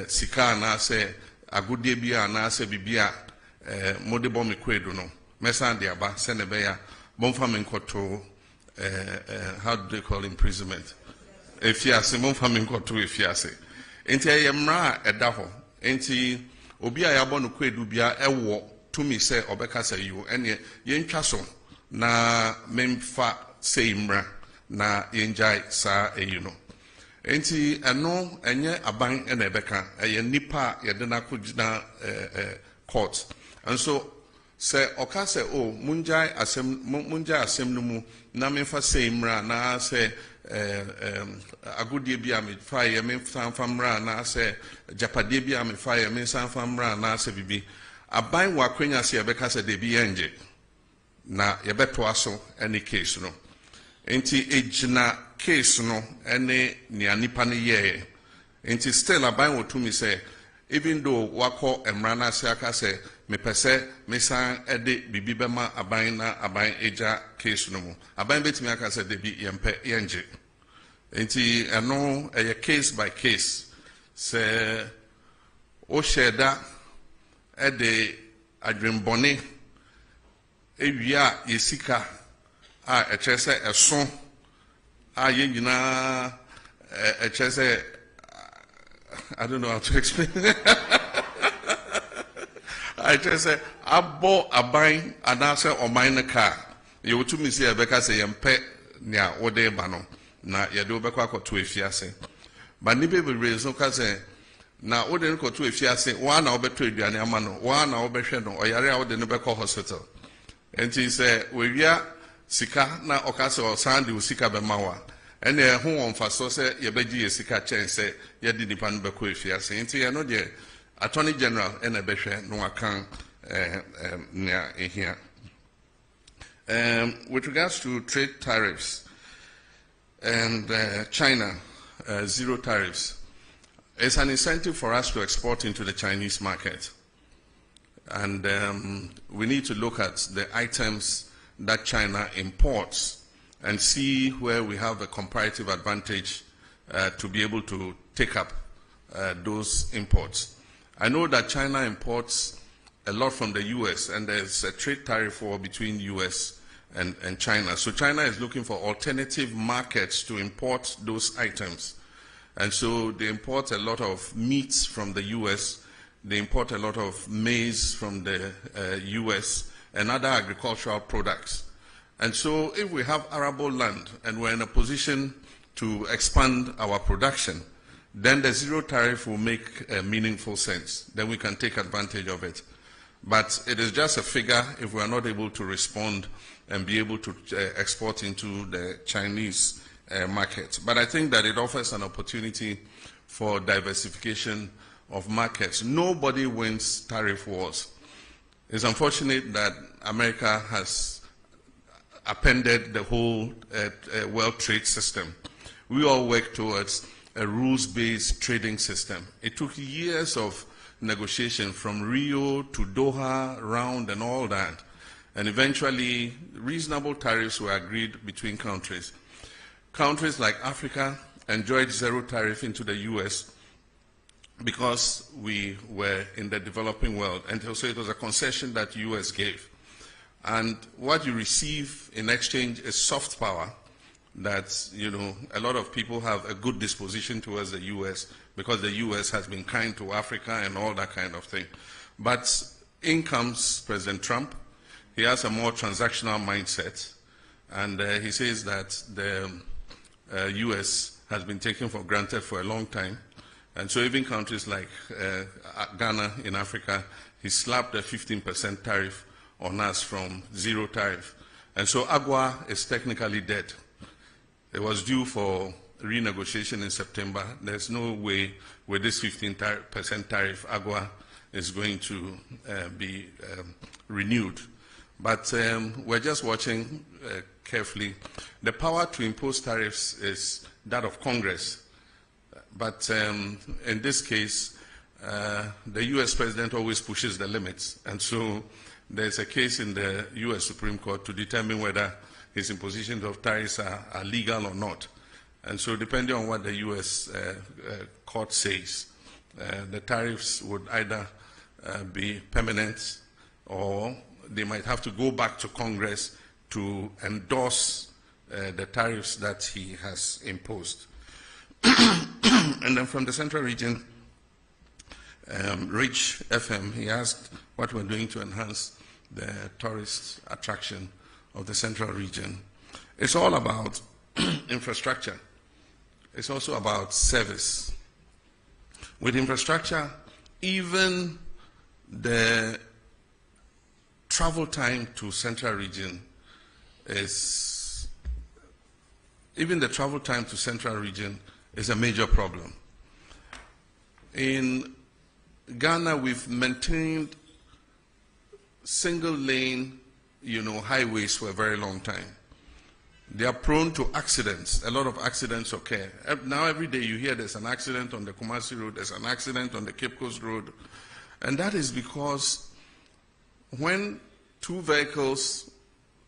sika na se agudie bia na se bibia mode bomi kwedu no me sande aba se ne be ya bomfa menkoto how do they call imprisonment efiase momfa menkoto efiase enti ayemra edaho enti obi ayabo no kwedu bia ewo tumi se obeka se you ene yentwa so na memfa seimra na yenjai sa eyino enti eno enye aban ena ebeka eye nipa yede na kugina court and so se oka se o munjai asem no mu na memfa seimra na se agudie bia me fa ye me famra na se japade bia me fa ye me famra na se bibi aban wa kwenya se ebeka se de bi yenje na yebeto aso any case no enti ejina case no any ni anipa ne ye enti still aban wotumi say even though wako emrana se aka say me pese me san ede bibi bema aban na aban eja case no mu aban betimi aka say de bi yempe yenje enti eno a case by case say o sheda ede adwembone ewia yesika a echese eso a yenyina echese I don't know how to explain I just say abo aban anase oman ka ye wotumi se ebeka se yempe nia wode ba no na ye de obekwa akoto efiase ba ni be reason ka se na wode no koto efiase wa na obeto aduane ama no wa na obehwe no oyare a wode no beko hospital enti se wewia sika na okase o sande sika be mawa ene ho wonfa so se ye beji ye sika chen se ye di nipa no beko efiase enti ye no de Attorney General ene behwe no akan nia ehia. With regards to trade tariffs and China zero tariffs, it's an incentive for us to export into the Chinese market. And we need to look at the items that China imports and see where we have a comparative advantage to be able to take up those imports. I know that China imports a lot from the US, and there's a trade tariff war between US and China. So China is looking for alternative markets to import those items. And so they import a lot of meats from the US, they import a lot of maize from the US, and other agricultural products. And so if we have arable land and we're in a position to expand our production, then the zero tariff will make meaningful sense. Then we can take advantage of it. But it is just a figure if we are not able to respond and be able to export into the Chinese market. But I think that it offers an opportunity for diversification of markets. Nobody wins tariff wars. It's unfortunate that America has appended the whole world trade system. We all work towards a rules-based trading system. It took years of negotiation from Rio to Doha round and all that. And eventually, reasonable tariffs were agreed between countries. Countries like Africa enjoyed zero tariff into the US because we were in the developing world. And so it was a concession that the US gave. And what you receive in exchange is soft power that, you know, a lot of people have a good disposition towards the US because the US has been kind to Africa and all that kind of thing. But in comes President Trump. He has a more transactional mindset. And he says that the US has been taken for granted for a long time. And so even countries like Ghana in Africa, he slapped a 15% tariff on us from zero tariff. And so AGOA is technically dead. It was due for renegotiation in September. There's no way with this 15% tariff AGOA is going to be renewed. But we're just watching carefully. The power to impose tariffs is that of Congress. But in this case, the US president always pushes the limits. And so there's a case in the US Supreme Court to determine whether his impositions of tariffs are legal or not. And so depending on what the US court says, the tariffs would either be permanent or they might have to go back to Congress to endorse the tariffs that he has imposed. And then from the Central Region, Rich FM, he asked what we're doing to enhance the tourist attraction of the Central Region. It's all about infrastructure. It's also about service. With infrastructure, even the travel time to Central Region is a major problem. In Ghana, we've maintained single lane, highways for a very long time. They are prone to accidents. A lot of accidents occur. Now every day you hear there's an accident on the Kumasi Road, there's an accident on the Cape Coast Road. And that is because when two vehicles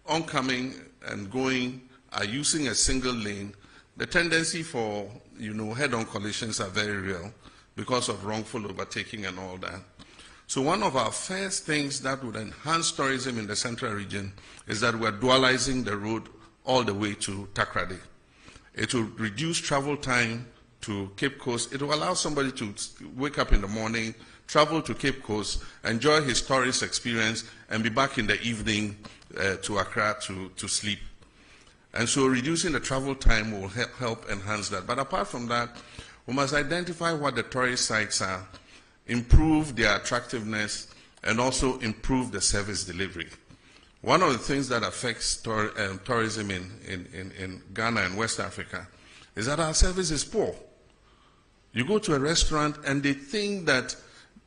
oncoming and going are using a single lane, the tendency for, head-on collisions are very real because of wrongful overtaking and all that. So one of our first things that would enhance tourism in the Central Region is that we're dualizing the road all the way to Takoradi. It will reduce travel time to Cape Coast. It will allow somebody to wake up in the morning, travel to Cape Coast, enjoy his tourist experience, and be back in the evening to Accra to sleep. And so reducing the travel time will help enhance that. But apart from that, we must identify what the tourist sites are, improve their attractiveness, and also improve the service delivery. One of the things that affects tourism in Ghana and West Africa is that our service is poor. You go to a restaurant and they think that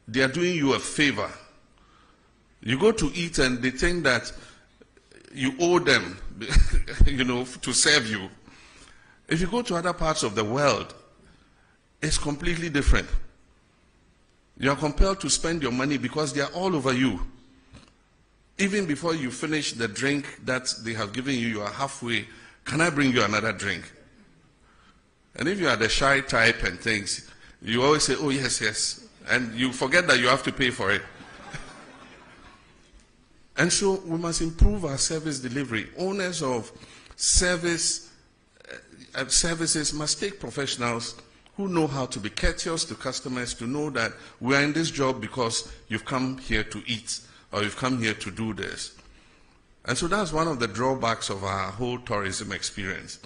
they are doing you a favor. You go to eat and they think that you owe them, to serve you. If you go to other parts of the world, it's completely different. You are compelled to spend your money because they are all over you. Even before you finish the drink that they have given you, you are halfway. Can I bring you another drink? And if you are the shy type and things, you always say, oh, yes, yes. And you forget that you have to pay for it. And so we must improve our service delivery. Owners of services must take professionals who know how to be courteous to customers, to know that we are in this job because you've come here to eat or you've come here to do this. And so that's one of the drawbacks of our whole tourism experience.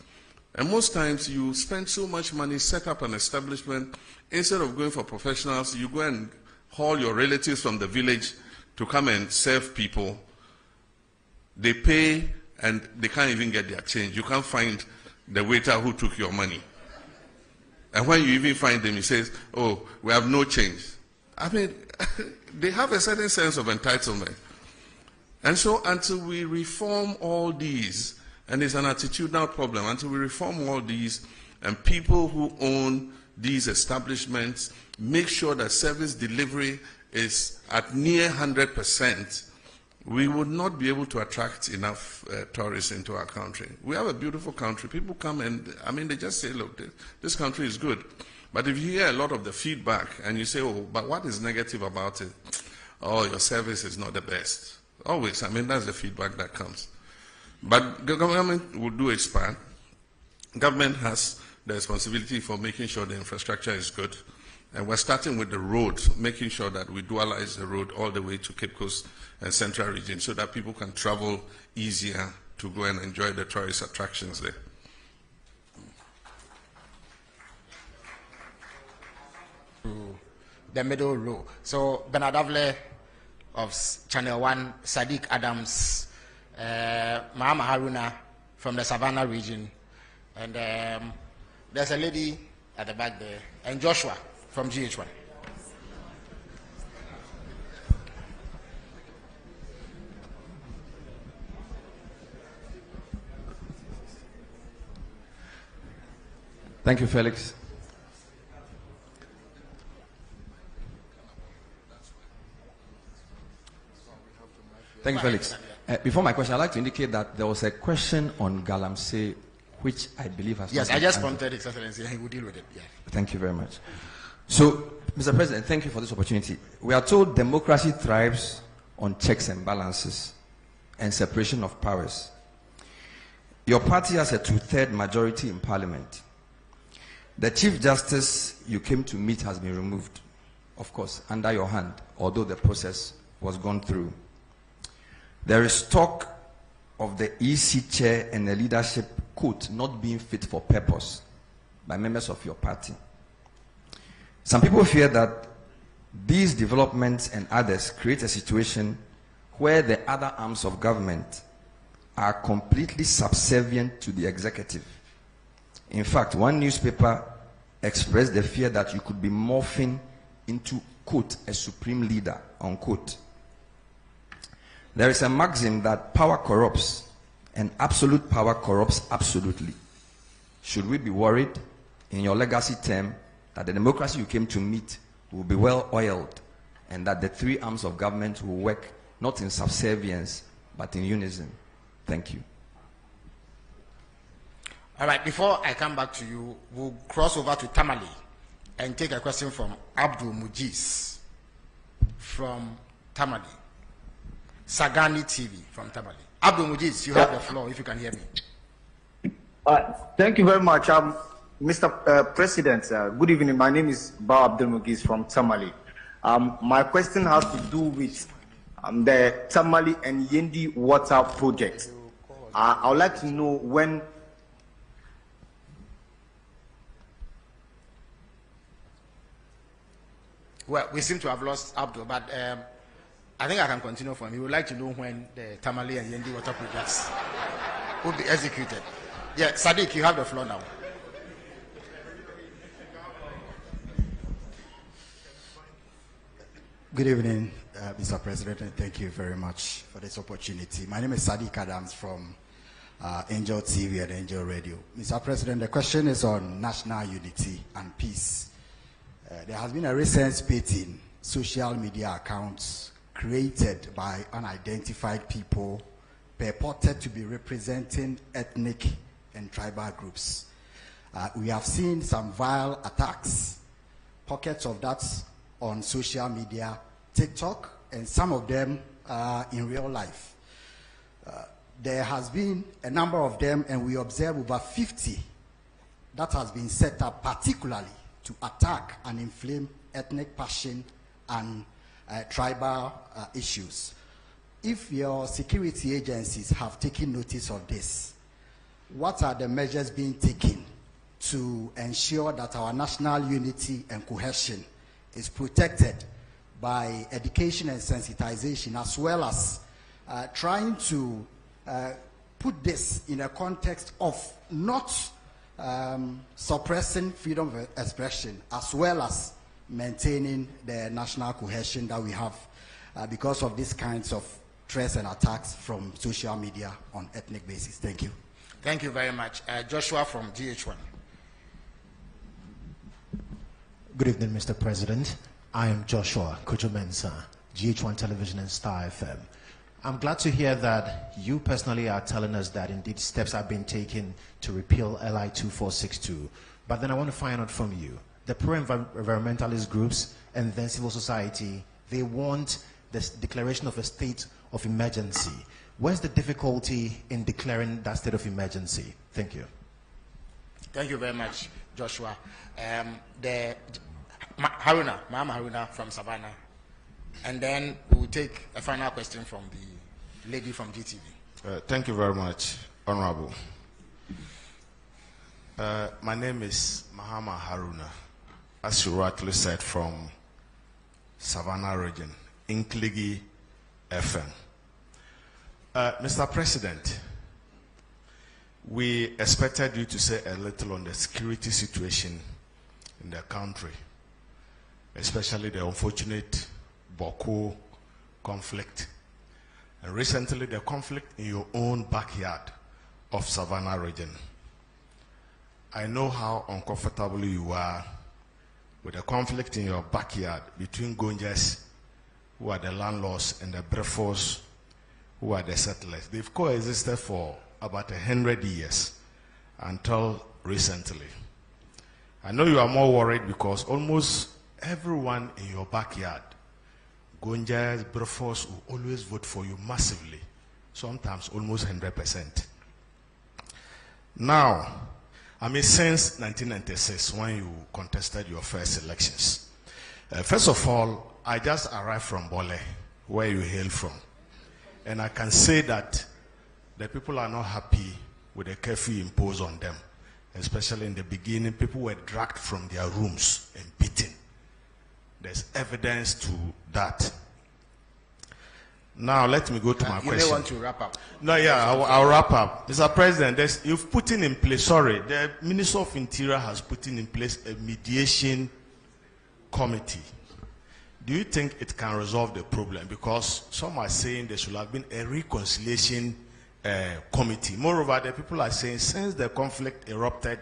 And most times you spend so much money, set up an establishment, instead of going for professionals, you go and haul your relatives from the village to come and serve people. They pay and they can't even get their change. You can't find the waiter who took your money. And when you even find them, he says, oh, we have no change. I mean, they have a certain sense of entitlement. And so until we reform all these, and it's an attitudinal problem, until we reform all these, and people who own these establishments make sure that service delivery is at near 100%, we would not be able to attract enough tourists into our country. We have a beautiful country. People come and, they just say, look, this country is good. But if you hear a lot of the feedback and you say, oh, but what is negative about it? Oh, your service is not the best. Always, I mean, that's the feedback that comes. But the government will do its part. Government has the responsibility for making sure the infrastructure is good. And we're starting with the road, making sure that we dualize the road all the way to Cape Coast and Central Region so that people can travel easier to go and enjoy the tourist attractions there. The middle row. So Bernard Avle of Channel 1, Sadiq Adams, Mahama Haruna from the Savannah region, and there's a lady at the back there, and Joshua from GH1. Thank you, Felix. Thank you, Felix. Before my question, I'd like to indicate that there was a question on Galamsey, which I believe has Yes, I just prompted His Excellency, and he will deal with it. Yeah. Thank you very much. So, Mr. President, thank you for this opportunity. We are told democracy thrives on checks and balances and separation of powers. Your party has a 2/3 majority in Parliament. The Chief Justice you came to meet has been removed, of course, under your hand, although the process was gone through. There is talk of the EC chair and the leadership, quote, not being fit for purpose by members of your party. Some people fear that these developments and others create a situation where the other arms of government are completely subservient to the executive. In fact, one newspaper expressed the fear that you could be morphing into, quote, a supreme leader, unquote. There is a maxim that power corrupts and absolute power corrupts absolutely. Should we be worried in your legacy term that the democracy you came to meet will be well oiled and that the three arms of government will work not in subservience but in unison? Thank you. All right, before I come back to you, we'll cross over to Tamale and take a question from Abdul Mujiz from Tamale. Sagani TV from Tamale. Abdul Mujiz, you have the floor if you can hear me. Thank you very much. Mr. President, good evening. My name is Ba Abdul Mujiz from Tamale. My question has to do with the Tamale and Yendi water project. I would like to know when. Well, we seem to have lost Abdul, but I think I can continue for him. He would like to know when the Tamale and Yendi water projects will be executed. Yeah, Sadiq, you have the floor now. Good evening, Mr. President, and thank you very much for this opportunity. My name is Sadiq Adams from Angel TV and Angel Radio. Mr. President, the question is on national unity and peace. There has been a recent spate in social media accounts created by unidentified people purported to be representing ethnic and tribal groups. We have seen some vile attacks, pockets of that on social media, TikTok, and some of them in real life. There has been a number of them, and we observe over 50 that has been set up particularly to attack and inflame ethnic passion and tribal issues. If your security agencies have taken notice of this, what are the measures being taken to ensure that our national unity and cohesion is protected by education and sensitization, as well as trying to put this in a context of not suppressing freedom of expression, as well as maintaining the national cohesion that we have because of these kinds of threats and attacks from social media on ethnic basis. Thank you. Thank you very much. Joshua from GH1. Good evening, Mr. President. I am Joshua Kojo-Mensah, GH1 Television and Star FM. I'm glad to hear that you personally are telling us that indeed steps are being taken to repeal LI 2462. But then I want to find out from you, the pro-environmentalist groups and then civil society, they want this declaration of a state of emergency. Where's the difficulty in declaring that state of emergency? Thank you. Thank you very much, Joshua. Mama Haruna from Savannah. And then we will take a final question from the lady from GTV. Thank you very much, Honorable. My name is Mahama Haruna, as you rightly said, from Savannah region, Inkligi FM. Mr. President, we expected you to say a little on the security situation in the country, especially the unfortunate Boko conflict, and recently the conflict in your own backyard of Savannah region. I know how uncomfortable you are with the conflict in your backyard between Gonjas, who are the landlords, and the Brefos, who are the settlers. They've coexisted for about 100 years until recently. I know you are more worried because almost everyone in your backyard, Gonjas, Brefos, will always vote for you massively, sometimes almost 100%. Now, since 1996, when you contested your first elections, first of all, I just arrived from Bole, where you hail from. And I can say that the people are not happy with the curfew imposed on them. Especially in the beginning, people were dragged from their rooms and beaten. There's evidence to that. Now, let me go to my question. You may want to wrap up. No, yeah, I'll wrap up. Mr. President, you've put in place, the Minister of Interior has put in place a mediation committee. Do you think it can resolve the problem? Because some are saying there should have been a reconciliation committee. Moreover, the people are saying since the conflict erupted,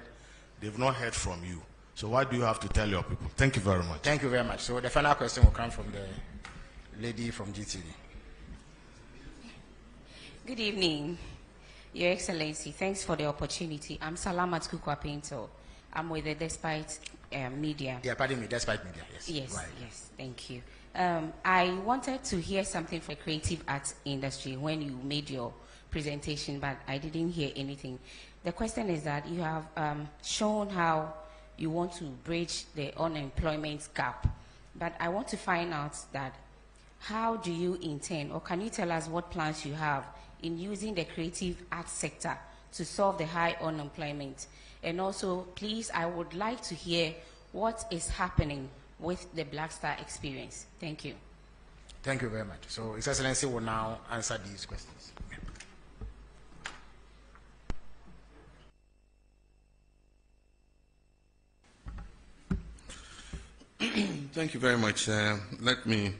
they've not heard from you. So what do you have to tell your people? Thank you very much. Thank you very much. So the final question will come from the lady from GTV. Good evening, Your Excellency. Thanks for the opportunity. I'm Salamat Kukwa Pinto. I'm with the Despite Media. Yeah, pardon me, Despite Media, yes. Yes, right. yes, thank you. I wanted to hear something from the creative arts industry when you made your presentation, but I didn't hear anything. The question is that you have shown how you want to bridge the unemployment gap, but I want to find out that how do you intend, or can you tell us what plans you have in using the creative arts sector to solve the high unemployment? And also, please, I would like to hear what is happening with the Black Star experience. Thank you. Thank you very much. So His Excellency will now answer these questions. Thank you very much. Let me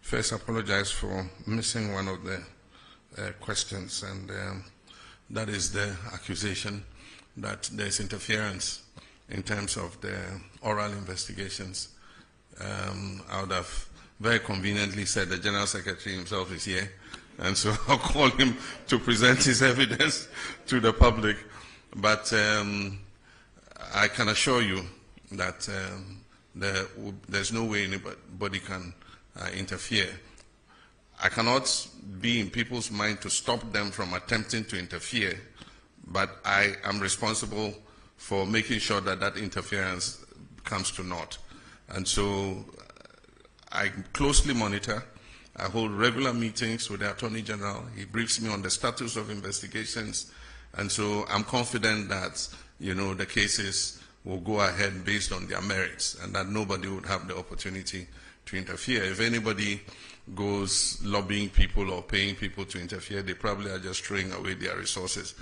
first apologize for missing one of the questions, and that is the accusation that there's interference in terms of the oral investigations. I would have very conveniently said the General Secretary himself is here, and so I'll call him to present his evidence to the public. But I can assure you that there's no way anybody can interfere. I cannot be in people's mind to stop them from attempting to interfere, but I am responsible for making sure that that interference comes to naught. And so I closely monitor. I hold regular meetings with the Attorney General. He briefs me on the status of investigations. And so I'm confident that, the cases will go ahead based on their merits and that nobody would have the opportunity to interfere. If anybody goes lobbying people or paying people to interfere, they probably are just throwing away their resources.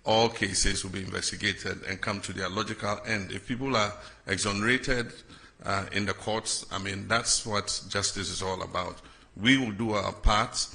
All cases will be investigated and come to their logical end. If people are exonerated in the courts, that's what justice is all about. We will do our part,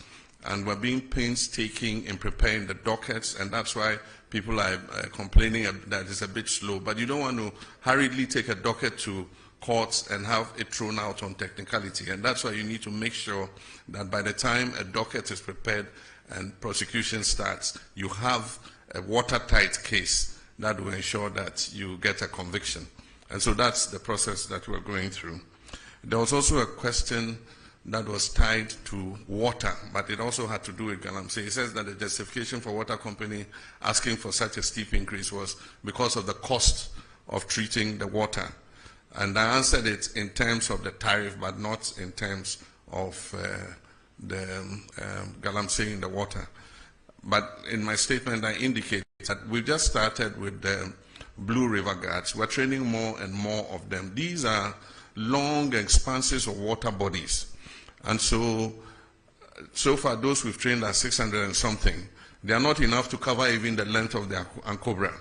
and we're being painstaking in preparing the dockets, and that's why people are complaining that it's a bit slow. But you don't want to hurriedly take a docket to courts and have it thrown out on technicality. And that's why you need to make sure that by the time a docket is prepared and prosecution starts, you have a watertight case that will ensure that you get a conviction. And so that's the process that we're going through. There was also a question that was tied to water, but it also had to do with Galamsey. It says that the justification for water company asking for such a steep increase was because of the cost of treating the water. And I answered it in terms of the tariff, but not in terms of the Galamsey in the water. But in my statement, I indicate that we just started with the Blue River Guards. We're training more and more of them. These are long expanses of water bodies. And so far, those we've trained are 600 and something. They are not enough to cover even the length of the Ankobra.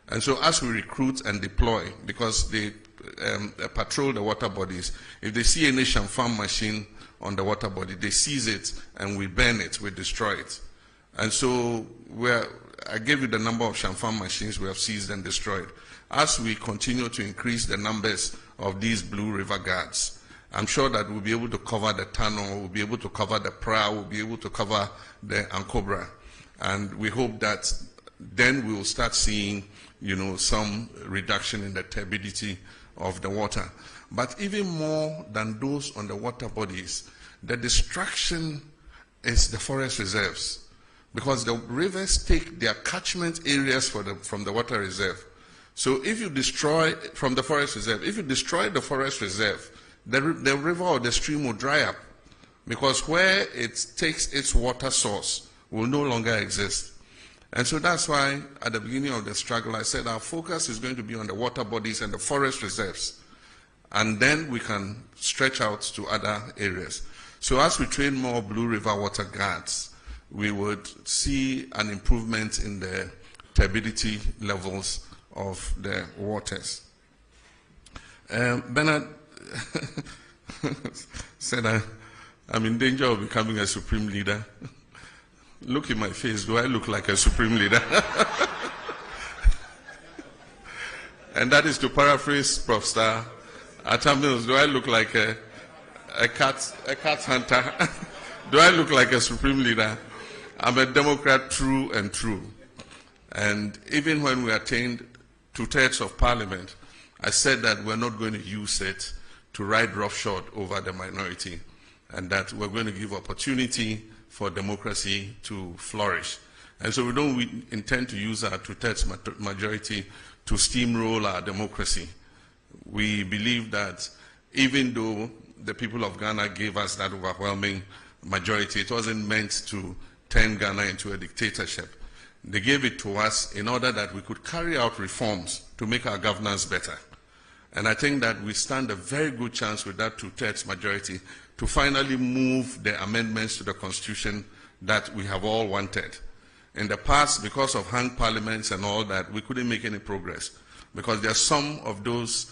And so as we recruit and deploy, because they patrol the water bodies, if they see any Shamfam machine on the water body, they seize it and we burn it, we destroy it. And so I gave you the number of Shamfam machines we have seized and destroyed. As we continue to increase the numbers of these Blue River Guards, I'm sure that we'll be able to cover the tunnel, we'll be able to cover the Pra, we'll be able to cover the Ankobra. And we hope that then we will start seeing, some reduction in the turbidity of the water. But even more than those on the water bodies, the destruction is the forest reserves. Because the rivers take their catchment areas from the water reserve. So if you destroy, from the forest reserve, if you destroy the forest reserve, the river or the stream will dry up, because where it takes its water source will no longer exist. And so that's why at the beginning of the struggle I said our focus is going to be on the water bodies and the forest reserves, and then we can stretch out to other areas. So as we train more Blue River Water Guards, we would see an improvement in the turbidity levels of the waters. Bernard said I'm in danger of becoming a supreme leader. Look in my face, do I look like a supreme leader? And that is to paraphrase Prof. Star. Mills, do I look like a cat hunter? Do I look like a supreme leader? I'm a Democrat true and true. And even when we attained 2/3 of Parliament, I said that we're not going to use it to ride roughshod over the minority, and that we're going to give opportunity for democracy to flourish. And so we don't intend to use our 2/3 majority to steamroll our democracy. We believe that even though the people of Ghana gave us that overwhelming majority, it wasn't meant to turn Ghana into a dictatorship. They gave it to us in order that we could carry out reforms to make our governance better. And I think that we stand a very good chance with that 2/3 majority to finally move the amendments to the Constitution that we have all wanted. In the past, because of hung parliaments and all that, we couldn't make any progress, because there are some of those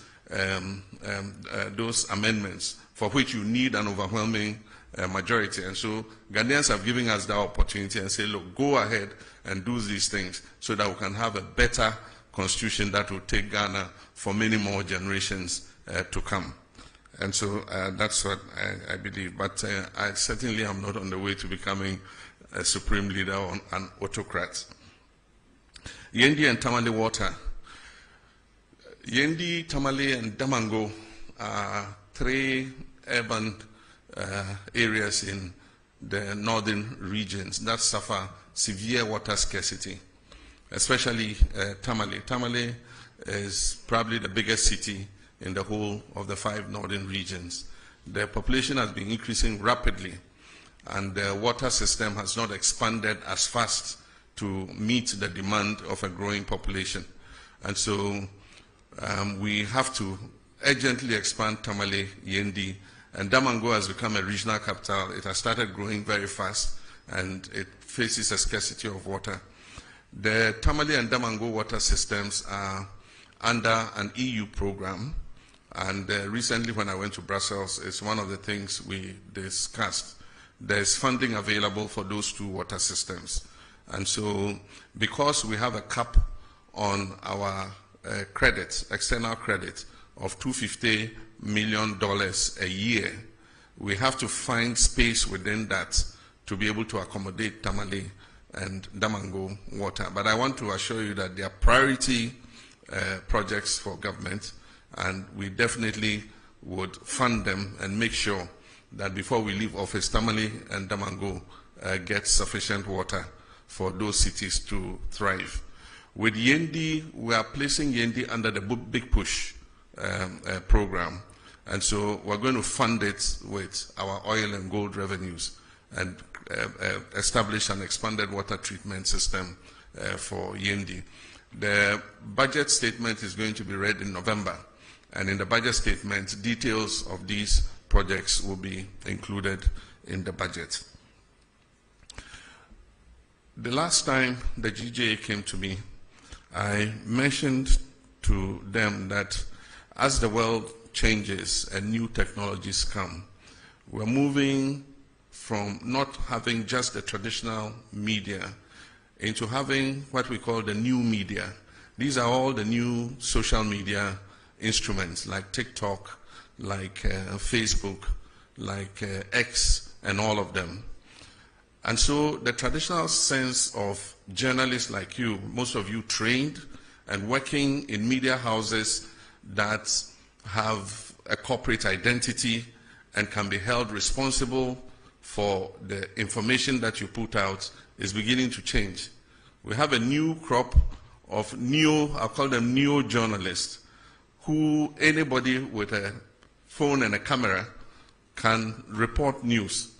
amendments for which you need an overwhelming majority. And so Ghanaians have given us that opportunity and say, look, go ahead and do these things so that we can have a better constitution that will take Ghana for many more generations to come. And so that's what I believe. But I certainly am not on the way to becoming a supreme leader or an autocrat. Yendi and Tamale water. Yendi, Tamale, and Damango are 3 urban areas in the northern regions that suffer severe water scarcity, especially Tamale. Tamale is probably the biggest city in the whole of the 5 northern regions. The population has been increasing rapidly, and the water system has not expanded as fast to meet the demand of a growing population. And so we have to urgently expand Tamale, Yendi, and Damango has become a regional capital. It has started growing very fast, and it faces a scarcity of water. The Tamale and Damango water systems are under an EU program, and recently when I went to Brussels, it's one of the things we discussed. There's funding available for those 2 water systems. And so because we have a cap on our credit, external credit, of $250 million a year, we have to find space within that to be able to accommodate Tamale and Damango water. But I want to assure you that they are priority projects for government, and we definitely would fund them and make sure that before we leave office, Tamale and Damongo get sufficient water for those cities to thrive. With Yendi, we are placing Yendi under the Big Push program, and so we're going to fund it with our oil and gold revenues and establish an expanded water treatment system for Yendi. The budget statement is going to be read in November, and in the budget statement, details of these projects will be included in the budget. The last time the GJA came to me, I mentioned to them that as the world changes and new technologies come, we're moving from not having just the traditional media into having what we call the new media. These are all the new social media instruments like TikTok, like Facebook, like X, and all of them. And so the traditional sense of journalists like you, most of you trained and working in media houses that have a corporate identity and can be held responsible for the information that you put out, is beginning to change. We have a new crop of I'll call them neo-journalists, who anybody with a phone and a camera can report news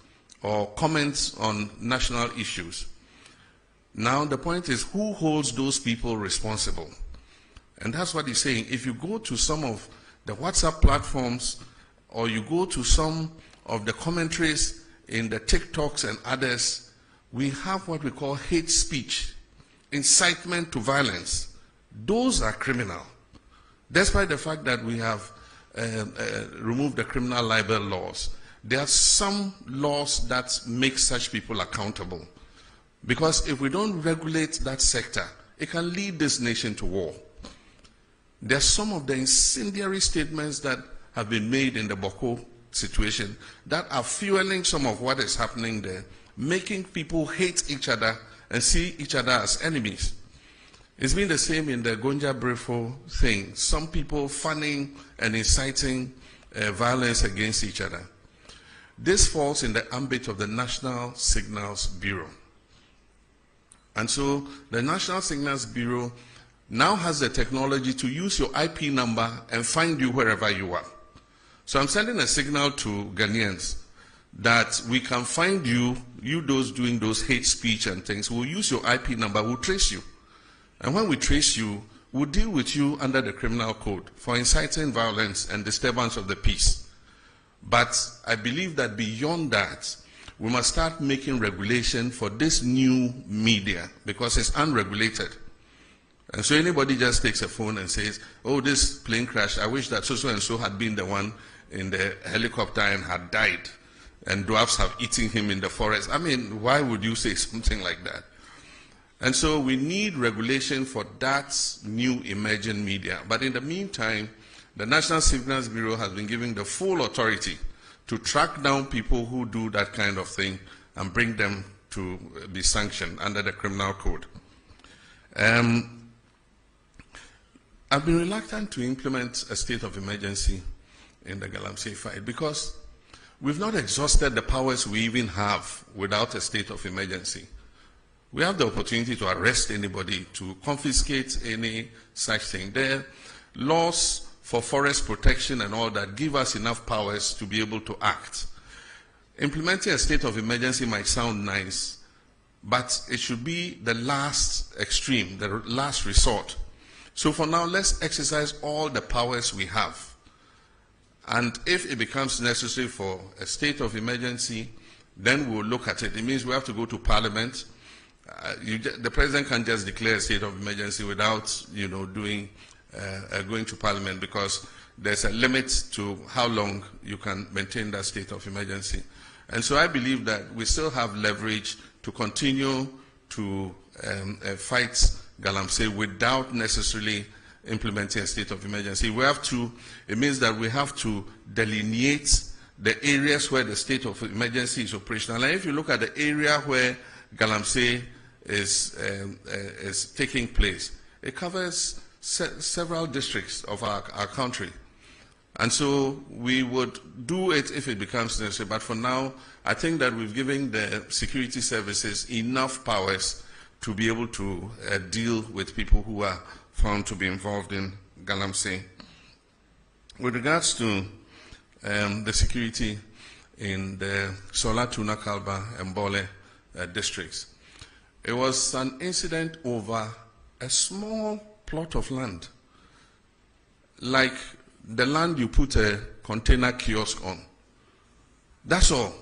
or comment on national issues. Now the point is, who holds those people responsible? And that's what he's saying. If you go to some of the WhatsApp platforms, or you go to some of the commentaries in the TikToks and others, we have what we call hate speech, incitement to violence. Those are criminal, despite the fact that we have removed the criminal libel laws. There are some laws that make such people accountable, because if we don't regulate that sector, it can lead this nation to war. There are some of the incendiary statements that have been made in the Boko situation that are fueling some of what is happening there, making people hate each other and see each other as enemies. It's been the same in the Gonja Brefo thing. Some people fanning and inciting violence against each other. This falls in the ambit of the National Signals Bureau. And so the National Signals Bureau now has the technology to use your IP number and find you wherever you are. So I'm sending a signal to Ghanaians that we can find you those doing those hate speech and things. We'll use your IP number, we'll trace you. And when we trace you, we'll deal with you under the criminal code for inciting violence and disturbance of the peace. But I believe that beyond that, we must start making regulation for this new media, because it's unregulated. And so anybody just takes a phone and says, oh, this plane crash, I wish that so and so had been the one in the helicopter and had died, and dwarfs have eaten him in the forest. I mean, why would you say something like that? And so we need regulation for that new emerging media. But in the meantime, the National Signals Bureau has been given the full authority to track down people who do that kind of thing and bring them to be sanctioned under the criminal code. I've been reluctant to implement a state of emergency in the Galamsey fight because we've not exhausted the powers we even have without a state of emergency. We have the opportunity to arrest anybody, to confiscate any such thing. There are laws for forest protection and all that give us enough powers to be able to act. Implementing a state of emergency might sound nice, but it should be the last extreme, the last resort. So for now, let's exercise all the powers we have. And if it becomes necessary for a state of emergency, then we'll look at it. It means we have to go to Parliament. The President can't just declare a state of emergency without, going to Parliament, because there's a limit to how long you can maintain that state of emergency. And so I believe that we still have leverage to continue to fight Galamsey without necessarily implementing a state of emergency. It means that we have to delineate the areas where the state of emergency is operational. And if you look at the area where Galamsey is taking place, it covers several districts of our country. And so we would do it if it becomes necessary. But for now, I think that we've given the security services enough powers to be able to deal with people who are found to be involved in Galamsey. With regards to the security in the Sola, Tuna, Kalba, and Bole districts, it was an incident over a small plot of land, like the land you put a container kiosk on. That's all.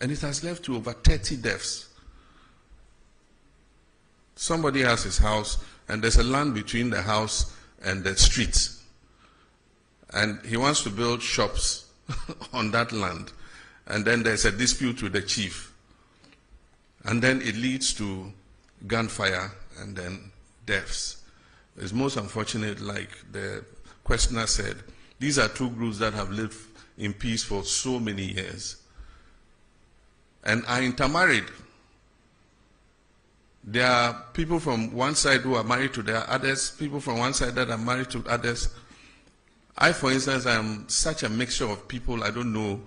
And it has led to over 30 deaths. Somebody has his house, and there's a land between the house and the street. And he wants to build shops on that land. And then there's a dispute with the chief. And then it leads to gunfire and then deaths. It's most unfortunate, like the questioner said, these are two groups that have lived in peace for so many years and are intermarried. There are people from one side who are married to their others, people from one side that are married to others. I, for instance, am such a mixture of people, I don't know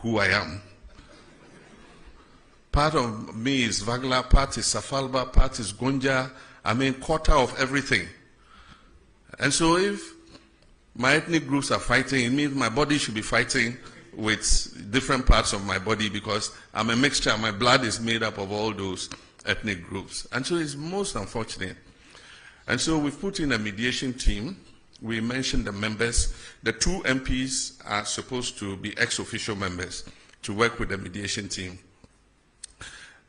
who I am. Part of me is Vagla, part is Safalba, part is Gonja. I mean, quarter of everything. And so if my ethnic groups are fighting, it means my body should be fighting with different parts of my body, because I'm a mixture. My blood is made up of all those ethnic groups. And so it's most unfortunate. And so we've put in a mediation team. We mentioned the members. The 2 MPs are supposed to be ex-official members to work with the mediation team.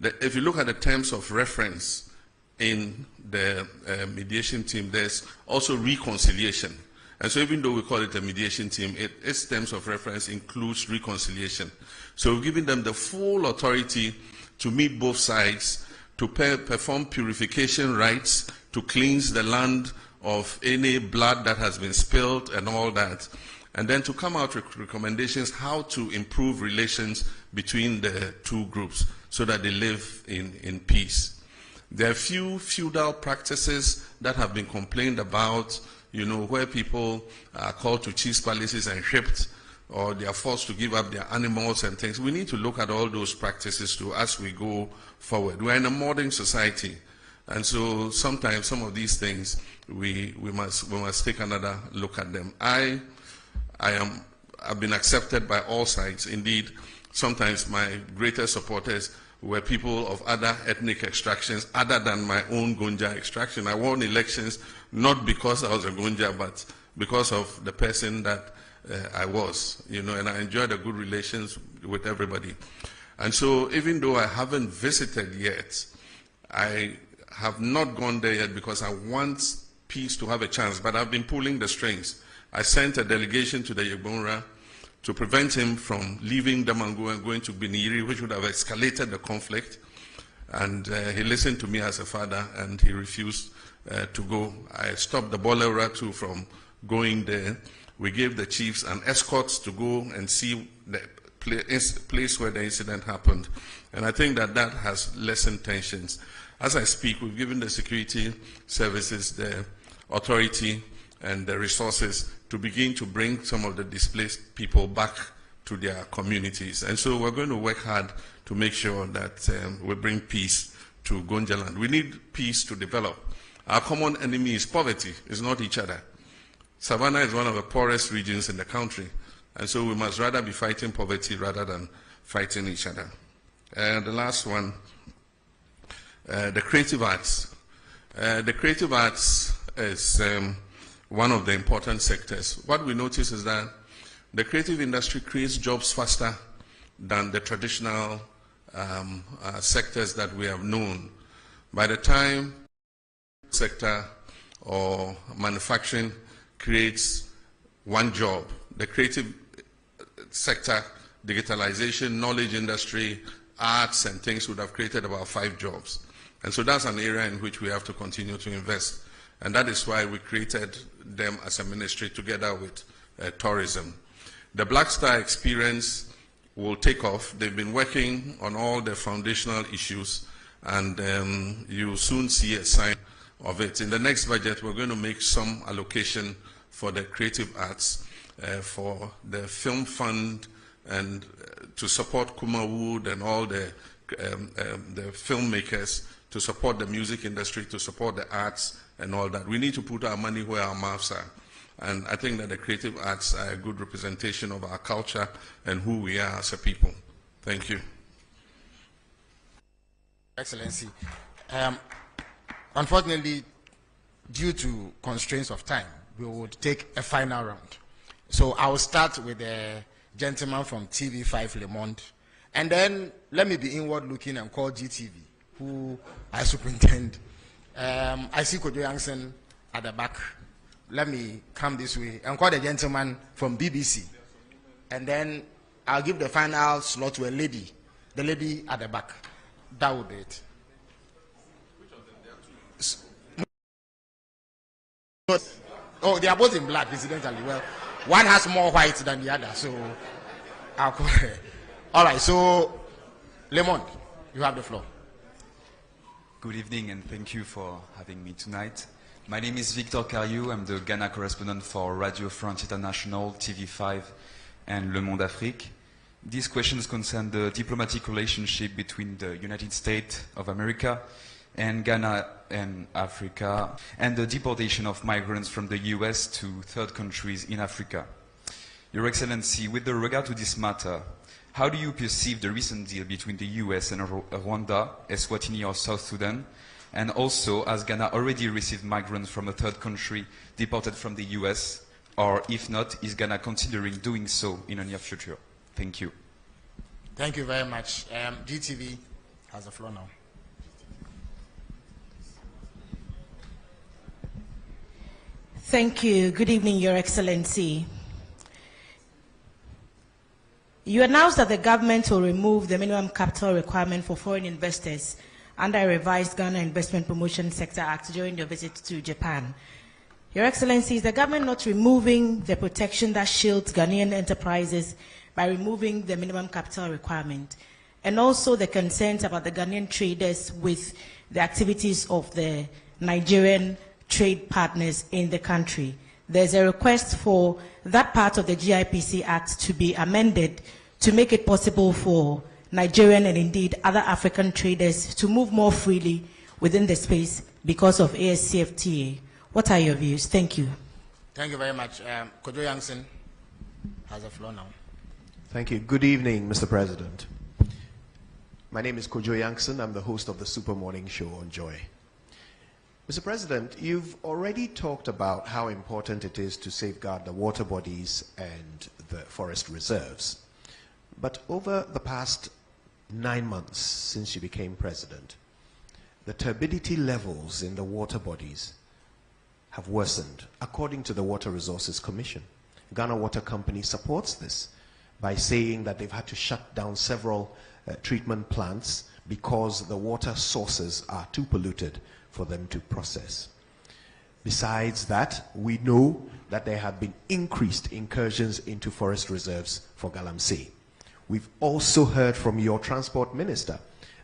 If you look at the terms of reference in the mediation team, there's also reconciliation. And so even though we call it a mediation team, its terms of reference includes reconciliation. So we've given them the full authority to meet both sides, to perform purification rites, to cleanse the land of any blood that has been spilled and all that, and then to come out with recommendations how to improve relations between the two groups so that they live in peace. There are few feudal practices that have been complained about, you know, where people are called to chiefs' palaces and shipped, or they are forced to give up their animals and things. We need to look at all those practices too as we go forward. We're in a modern society, and so sometimes some of these things we must take another look at them. I've been accepted by all sides. Indeed, sometimes my greatest supporters were people of other ethnic extractions other than my own Gonja extraction. I won elections not because I was a Gonja, but because of the person that I was, you know, and I enjoyed a good relations with everybody. And so even though I haven't visited yet, I have not gone there yet because I want peace to have a chance, but I've been pulling the strings. I sent a delegation to the Yegbonra to prevent him from leaving Damango and going to Biniri, which would have escalated the conflict. And he listened to me as a father, and he refused to go. I stopped the Bolera too from going there. We gave the chiefs an escort to go and see the place where the incident happened. And I think that that has lessened tensions. As I speak, we've given the security services the authority and the resources to begin to bring some of the displaced people back to their communities. And so we're going to work hard to make sure that we bring peace to Gonjaland. We need peace to develop. Our common enemy is poverty, it's not each other. Savannah is one of the poorest regions in the country, and so we must rather be fighting poverty rather than fighting each other. The last one, the creative arts. The creative arts is one of the important sectors. What we notice is that the creative industry creates jobs faster than the traditional sectors that we have known. By the time sector or manufacturing creates one job, the creative sector, digitalization, knowledge industry, arts and things would have created about 5 jobs. And so that's an area in which we have to continue to invest. And that is why we created them as a ministry together with tourism. The Black Star experience will take off. They've been working on all the foundational issues, and you'll soon see a sign of it. In the next budget, we're going to make some allocation for the creative arts, for the film fund, and to support Kuma Wood and all the filmmakers, to support the music industry, to support the arts and all that. We need to put our money where our mouths are. And I think that the creative arts are a good representation of our culture and who we are as a people. Thank you. Excellency. Unfortunately, due to constraints of time, we would take a final round. So I will start with the gentleman from TV5 Le Monde, and then let me be inward looking and call GTV, who I superintend. I see Kojo Yankson at the back. Let me come this way and call the gentleman from BBC. And then I'll give the final slot to a lady, the lady at the back. That would be it. Oh, they are both in black, incidentally. Well, one has more white than the other, so I'll call her. All right, so Le Monde, you have the floor. Good evening, and thank you for having me tonight. My name is Victor Cariou. I'm the Ghana correspondent for Radio France International, TV5, and Le Monde Afrique. These questions concern the diplomatic relationship between the United States of America and Ghana and Africa, and the deportation of migrants from the US to third countries in Africa. Your Excellency, with regard to this matter, how do you perceive the recent deal between the US and Rwanda, Eswatini or South Sudan? And also, has Ghana already received migrants from a third country deported from the US? Or if not, is Ghana considering doing so in the near future? Thank you. Thank you very much. GTV has the floor now. Thank you. Good evening, Your Excellency. You announced that the government will remove the minimum capital requirement for foreign investors under a revised Ghana Investment Promotion Sector Act during your visit to Japan. Your Excellency, is the government not removing the protection that shields Ghanaian enterprises by removing the minimum capital requirement? And also the concerns about the Ghanaian traders with the activities of the Nigerian trade partners in the country. There's a request for that part of the GIPC Act to be amended to make it possible for Nigerian and indeed other African traders to move more freely within the space because of ASCFTA. What are your views? Thank you. Thank you very much. Kojo Yankson has the floor now. Thank you. Good evening, Mr. President. My name is Kojo Yankson. I'm the host of the Super Morning Show on Joy. Mr. President, you've already talked about how important it is to safeguard the water bodies and the forest reserves. But over the past 9 months since you became president, the turbidity levels in the water bodies have worsened, according to the Water Resources Commission. Ghana Water Company supports this by saying that they've had to shut down several treatment plants because the water sources are too polluted for them to process. Besides that, we know that there have been increased incursions into forest reserves for Galamsey. We've also heard from your transport minister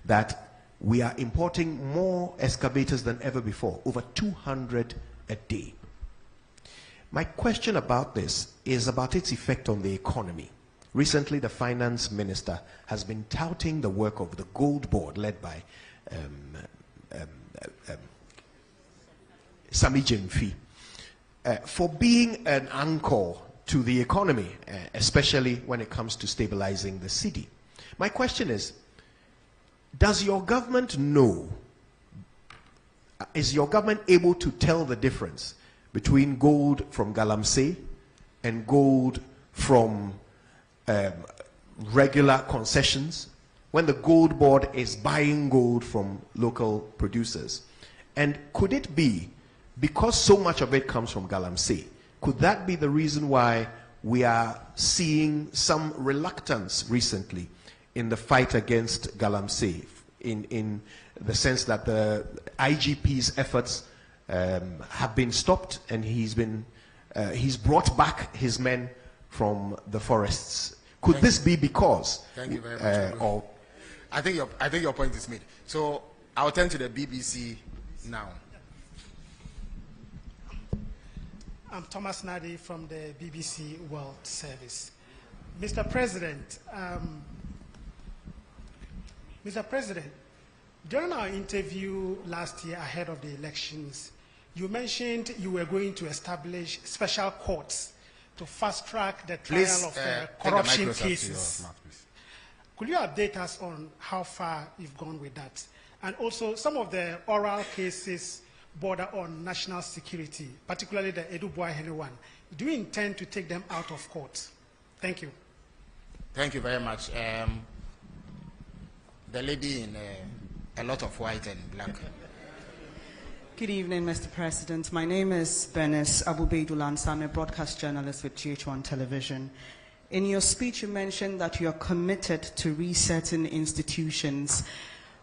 that we are importing more excavators than ever before, over 200 a day. My question about this is about its effect on the economy. Recently, the finance minister has been touting the work of the Gold Board led by Sami Jemfi for being an anchor to the economy, especially when it comes to stabilizing the city. My question is, does your government know, is your government able to tell the difference between gold from Galamsey and gold from regular concessions when the Gold Board is buying gold from local producers? And could it be, because so much of it comes from Galamsey, could that be the reason why we are seeing some reluctance recently in the fight against Galamsey, in the sense that the IGP's efforts have been stopped and he's brought back his men from the forests? Could this be because? Thank you very much. I think your point is made. So I'll turn to the BBC now. I'm Thomas Nadi from the BBC World Service. Mr. President, during our interview last year ahead of the elections, you mentioned you were going to establish special courts to fast-track the trial of corruption cases. Could you update us on how far you've gone with that? And also, some of the oral cases border on national security, particularly the Edu Boahene one. Do you intend to take them out of court? Thank you. Thank you very much. The lady in a lot of white and black. Good evening, Mr. President. My name is Bernice Abubeidulansa. I'm a broadcast journalist with GH1 Television. In your speech, you mentioned that you are committed to resetting institutions.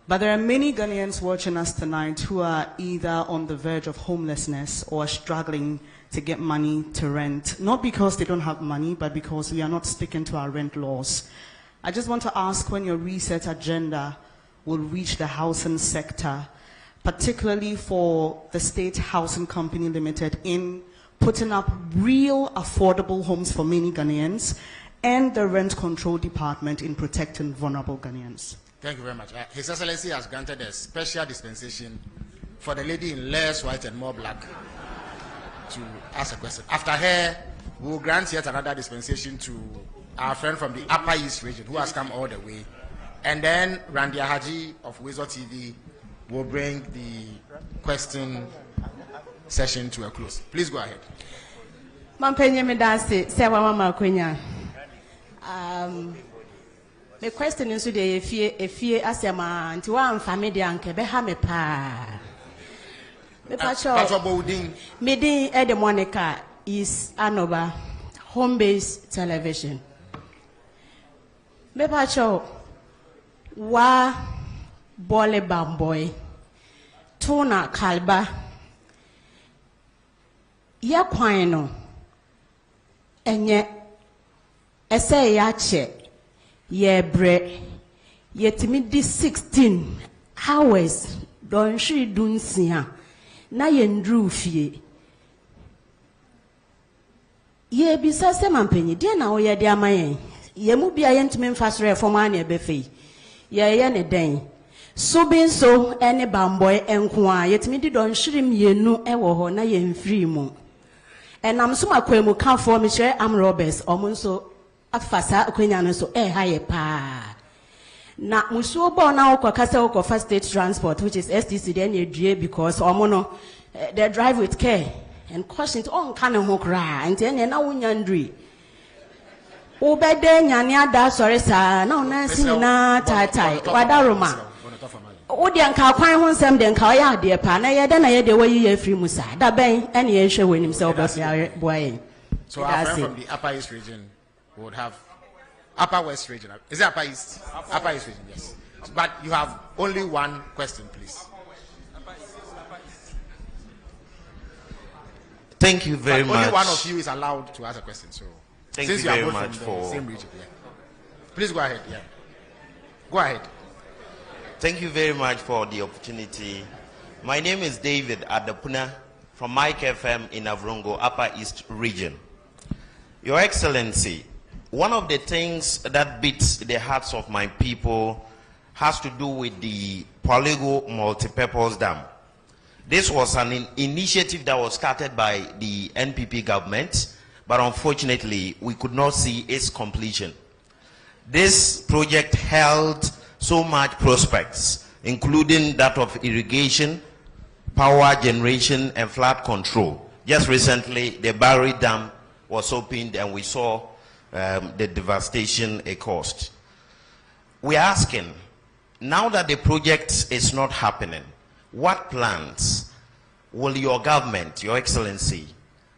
But there are many Ghanaians watching us tonight who are either on the verge of homelessness or struggling to get money to rent. Not because they don't have money, but because we are not sticking to our rent laws. I just want to ask when your reset agenda will reach the housing sector, particularly for the State Housing Company Limited in putting up real affordable homes for many Ghanaians, and the Rent Control Department in protecting vulnerable Ghanaians. Thank you very much. His Excellency has granted a special dispensation for the lady in less white and more black to ask a question. After her, we will grant yet another dispensation to our friend from the Upper East region who has come all the way. And then Randy Haji of Wezo TV will bring the question session to a close. Please go ahead. The question is today if you asema nti wa mfami de anke be ha me pa. Me pa cho. Medin Ede Monica is Anoba home-based television. Me pa cho wa bole bamboy tuna kalba ya kwan no enye ese ya che ye bre yetimi di 16 hours don shi dunsia na ye ndru fie ye bisa se mampenyi de na wo ye de amayen ye mu bia ye ntimi mfasre fom an e befe ye ne den so bin so ene bamboy enko a yetimi di don shirim yenu e wo ho na ye mfiri mu enam so makwemu kan for me share am robbers omunso afasa akwenya no so haye pa na musuo bo na okokasa okofa state transport which is STC then you due because omono they drive with care and caution to on kan ho kra enti ene na wunyandri obede nyane ada sori sa na ona si na tai wadaroma odi anka kwan ho nsem de nka oya ade pa na ye de na ye de wayi ye free musa da ben ene ye hwe wenim se obofia boy. So our friend from the Upper East region would have Upper West region. Is it Upper East? Upper East region, yes. But you have only one question, please. Thank you very much. Only one of you is allowed to ask a question. So thank since you very much from the same region, please go ahead. Yeah, go ahead. Thank you very much for the opportunity. My name is David Adapuna from Mike FM in Avrongo, Upper East region. Your Excellency, one of the things that beats the hearts of my people has to do with the Polygo Multipurpose Dam. This was an initiative that was started by the NPP government, but unfortunately, we could not see its completion. This project held so much prospects, including that of irrigation, power generation, and flood control. Just recently, the Barry Dam was opened and we saw the devastation it caused. We're asking, now that the project is not happening, what plans will your government, your Excellency,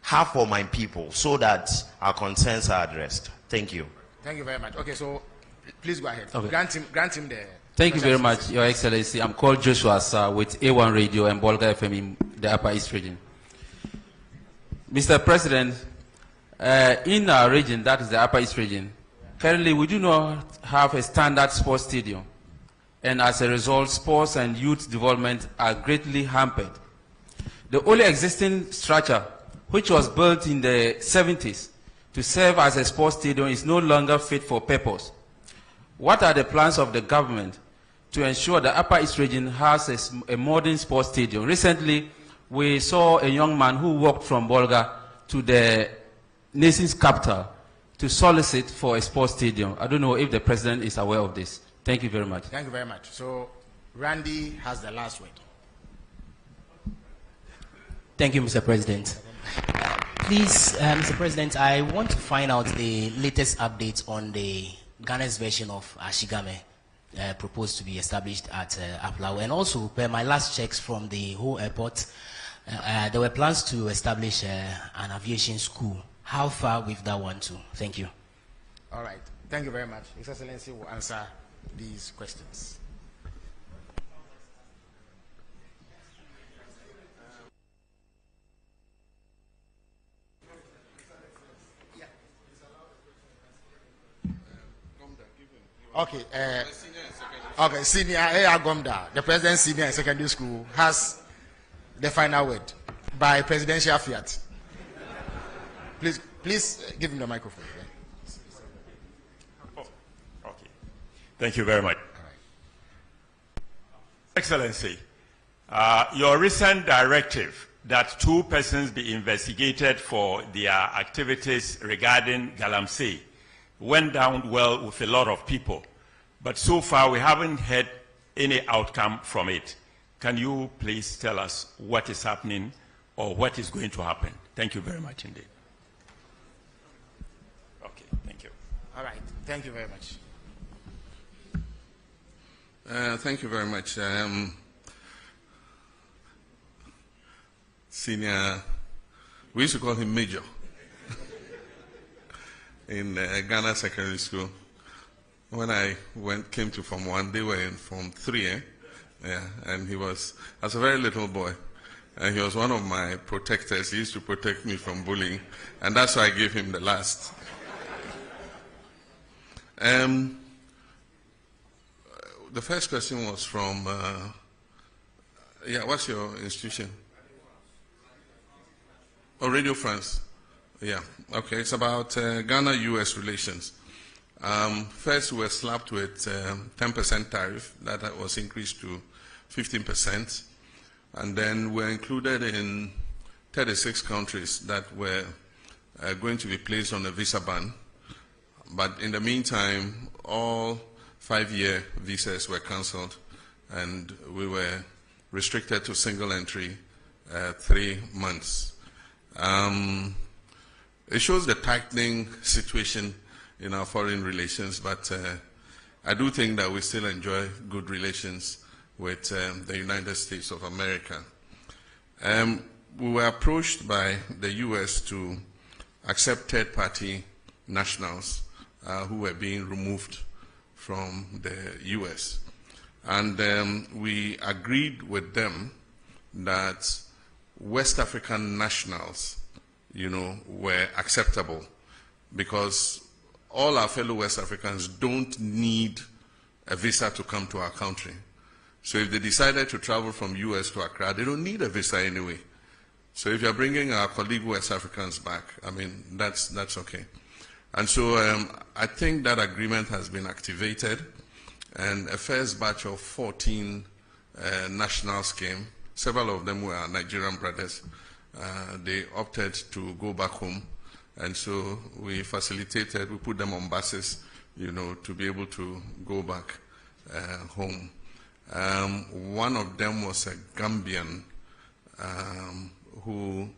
have for my people so that our concerns are addressed? Thank you. Thank you very much. Okay, so please go ahead. Okay. Grant him the... Thank you very much, Your Excellency. I'm called Joshua Asa with A1 Radio and Bolga FM in the Upper East region. Mr. President, in our region, that is the Upper East region, currently we do not have a standard sports stadium. And as a result, sports and youth development are greatly hampered. The only existing structure which was built in the 70s to serve as a sports stadium, is no longer fit for purpose. What are the plans of the government to ensure the Upper East region has a modern sports stadium? Recently, we saw a young man who walked from Bolga to the nation's capital to solicit for a sports stadium. I don't know if the president is aware of this. Thank you very much. Thank you very much. So, Randy has the last word. Thank you, Mr. President. Please, Mr. President, I want to find out the latest updates on the Ghana's version of Ashigame proposed to be established at Aplawu. And also, per my last checks from the whole airport, there were plans to establish an aviation school. How far with that one too? Thank you. All right. Thank you very much. His Excellency will answer these questions. Okay. Okay. Senior A.R. Gomda, the President Senior and Secondary School, has the final word by presidential fiat. Please give him the microphone. Oh, okay. Thank you very much. Excellency, your recent directive that 2 persons be investigated for their activities regarding Galamsey went down well with a lot of people, but so far we haven't had any outcome from it. Can you please tell us what is happening or what is going to happen? Thank you very much indeed. Okay, thank you. All right, thank you very much. Thank you very much. Senior, we used to call him Major in Ghana Secondary School. When I came to Form 1, they were in Form 3, Yeah, and he was, as a very little boy, and he was one of my protectors. He used to protect me from bullying, and that's why I gave him the last. The first question was from, what's your institution? Oh, Radio France. Yeah, okay, it's about Ghana-US relations. First, we were slapped with 10% tariff that was increased to 15%, and then we're included in 36 countries that were going to be placed on a visa ban. But in the meantime, all 5-year visas were cancelled, and we were restricted to single entry 3 months. It shows the tightening situation in our foreign relations, but I do think that we still enjoy good relations with the United States of America. We were approached by the U.S. to accept third-party nationals who were being removed from the U.S. And we agreed with them that West African nationals, were acceptable, because all our fellow West Africans don't need a visa to come to our country. So if they decided to travel from US to Accra, they don't need a visa anyway. So if you're bringing our colleague West Africans back, I mean, that's okay. And so I think that agreement has been activated, and a first batch of 14 nationals came. Several of them were our Nigerian brothers. They opted to go back home, and so we facilitated, we put them on buses, to be able to go back home. One of them was a Gambian who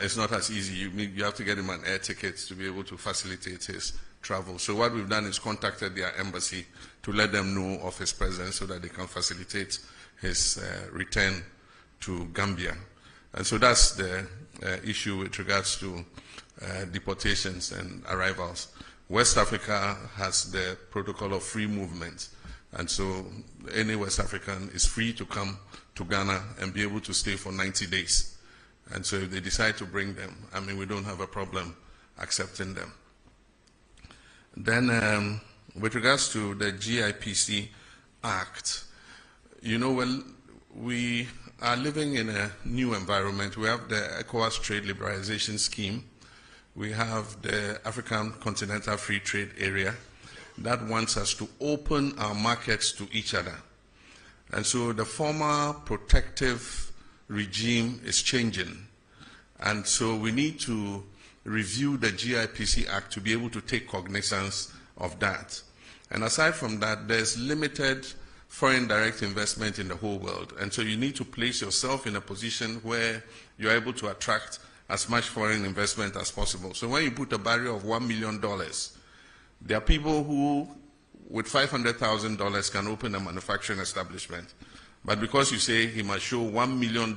it's not as easy. You have to get him an air ticket to be able to facilitate his travel. So what we've done is contacted their embassy to let them know of his presence so that they can facilitate his return to Gambia. And so that's the issue with regards to deportations and arrivals. West Africa has the protocol of free movement, and so any West African is free to come to Ghana and be able to stay for 90 days. And so if they decide to bring them, I mean, we don't have a problem accepting them. Then with regards to the GIPC Act, well, we are living in a new environment. We have the ECOWAS Trade Liberalization Scheme. We have the African Continental Free Trade Area that wants us to open our markets to each other. And so the former protective regime is changing. And so we need to review the GIPC Act to be able to take cognizance of that. And aside from that, there's limited foreign direct investment in the whole world. And so you need to place yourself in a position where you're able to attract as much foreign investment as possible. So when you put a barrier of $1 million, there are people who, with $500,000, can open a manufacturing establishment. But because you say he must show $1 million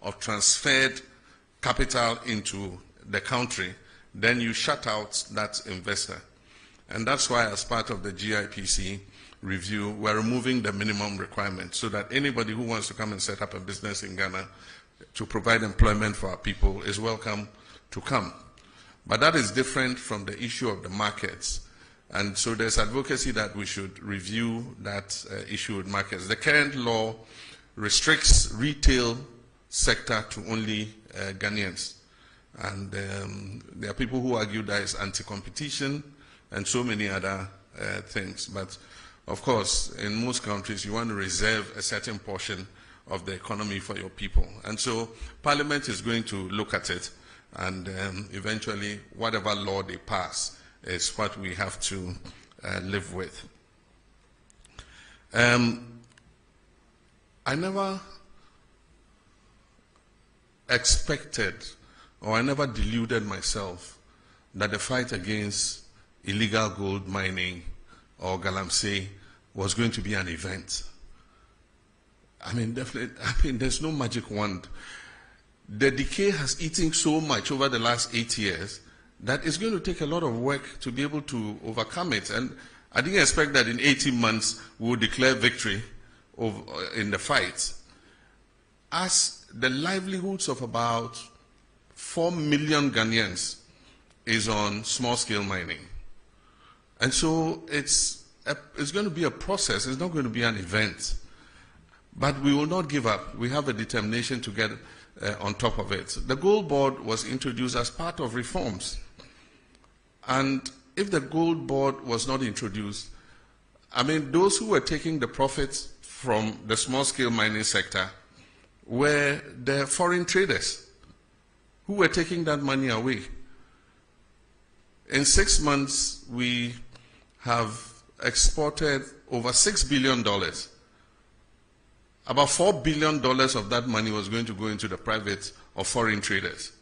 of transferred capital into the country, then you shut out that investor. And that's why, as part of the GIPC review, we're removing the minimum requirement so that anybody who wants to come and set up a business in Ghana to provide employment for our people is welcome to come. But that is different from the issue of the markets. And so there's advocacy that we should review that issue with markets. The current law restricts retail sector to only Ghanaians. And there are people who argue that it's anti-competition and so many other things. But of course, in most countries, you want to reserve a certain portion of the economy for your people. And so Parliament is going to look at it, and eventually whatever law they pass is what we have to live with. I never expected, or I never deluded myself, that the fight against illegal gold mining or Galamsey was going to be an event. I mean, definitely, there's no magic wand. The decay has eaten so much over the last 8 years that it's going to take a lot of work to be able to overcome it. And I didn't expect that in 18 months we would declare victory in the fight. As the livelihoods of about 4 million Ghanaians is on small-scale mining. And so it's going to be a process. It's not going to be an event. But we will not give up. We have a determination to get on top of it. The Gold Board was introduced as part of reforms. And if the Gold Board was not introduced, I mean, those who were taking the profits from the small-scale mining sector were the foreign traders who were taking that money away. In 6 months, we have exported over $6 billion. About $4 billion of that money was going to go into the private or foreign traders.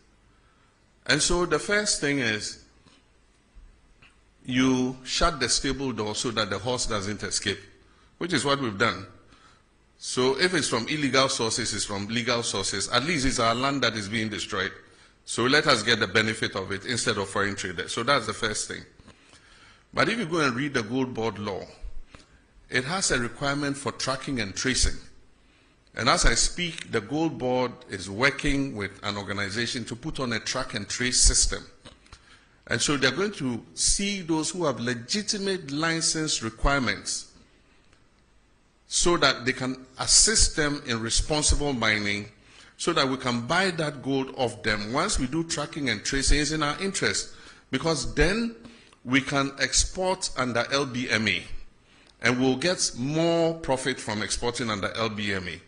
And so the first thing is you shut the stable door so that the horse doesn't escape, which is what we've done. So if it's from illegal sources, it's from legal sources. At least it's our land that is being destroyed. So let us get the benefit of it instead of foreign traders. So that's the first thing. But if you go and read the Gold Board law, it has a requirement for tracking and tracing. And as I speak, the Gold Board is working with an organization to put on a track and trace system. And so they're going to see those who have legitimate license requirements so that they can assist them in responsible mining, so that we can buy that gold off them. Once we do tracking and tracing, it's in our interest, because then we can export under LBMA, and we'll get more profit from exporting under LBMA.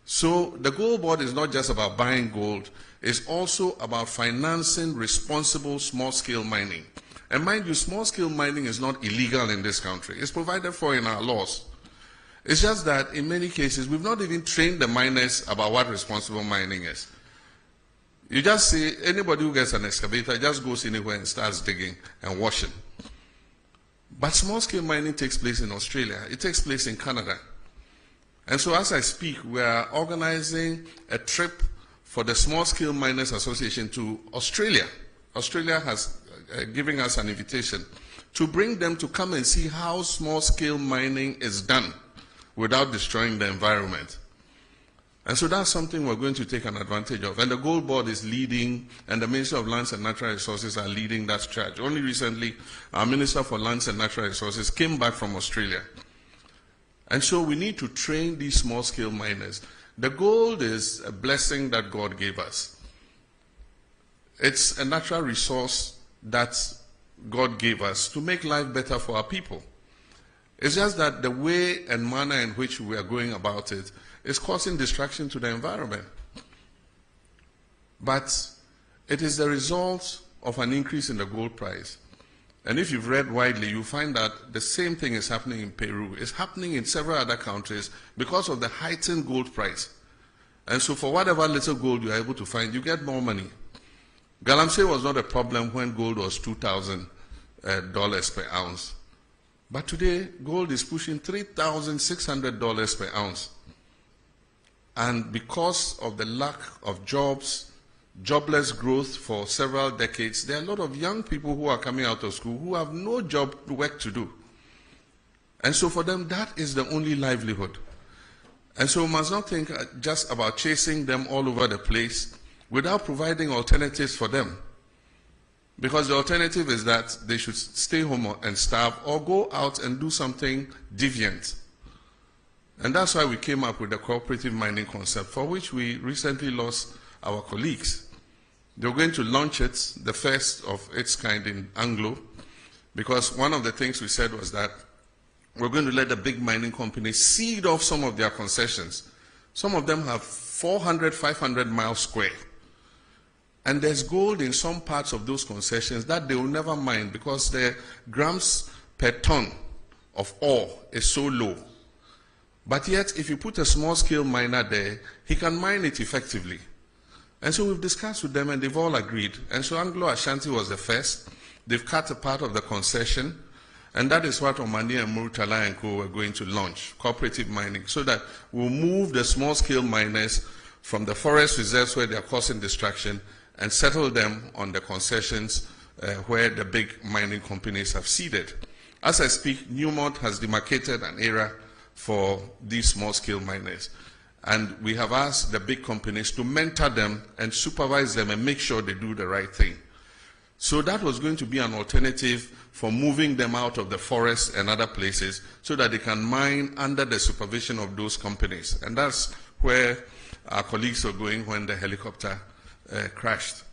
So the Gold Board is not just about buying gold, it's also about financing responsible small-scale mining. And mind you, small-scale mining is not illegal in this country. It's provided for in our laws. It's just that in many cases, we've not even trained the miners about what responsible mining is. You just see anybody who gets an excavator just goes anywhere and starts digging and washing. But small-scale mining takes place in Australia. It takes place in Canada. And so as I speak, we are organizing a trip for the Small-Scale Miners Association to Australia. Australia has given us an invitation to bring them to come and see how small-scale mining is done without destroying the environment. And so that's something we're going to take an advantage of. And the Gold Board is leading, and the Ministry of Lands and Natural Resources are leading that charge. Only recently, our Minister for Lands and Natural Resources came back from Australia. And so we need to train these small-scale miners. The gold is a blessing that God gave us. It's a natural resource that God gave us to make life better for our people. It's just that the way and manner in which we are going about it is causing distraction to the environment. But it is the result of an increase in the gold price. And if you've read widely, you find that the same thing is happening in Peru. It's happening in several other countries because of the heightened gold price. And so for whatever little gold you're able to find, you get more money. Galamsey was not a problem when gold was $2,000 per ounce. But today, gold is pushing $3,600 per ounce. And because of the lack of jobs, jobless growth for several decades, there are a lot of young people who are coming out of school who have no job work to do. And so for them, that is the only livelihood. And so we must not think just about chasing them all over the place without providing alternatives for them. Because the alternative is that they should stay home and starve or go out and do something deviant. And that's why we came up with the cooperative mining concept, for which we recently lost our colleagues. They're going to launch it, the first of its kind in Anglo, because one of the things we said was that we're going to let the big mining companies seed off some of their concessions. Some of them have 400, 500 miles square. And there's gold in some parts of those concessions that they will never mine because the grams per ton of ore is so low. But yet, if you put a small-scale miner there, he can mine it effectively. And so we've discussed with them and they've all agreed. And so Anglo Ashanti was the first. They've cut a part of the concession. And that is what Omani and Murtala and Co. were going to launch, cooperative mining, so that we'll move the small-scale miners from the forest reserves where they are causing distraction and settle them on the concessions where the big mining companies have seeded. As I speak, Newmont has demarcated an area for these small-scale miners. And we have asked the big companies to mentor them and supervise them and make sure they do the right thing. So that was going to be an alternative for moving them out of the forest and other places so that they can mine under the supervision of those companies. And that's where our colleagues were going when the helicopter crashed.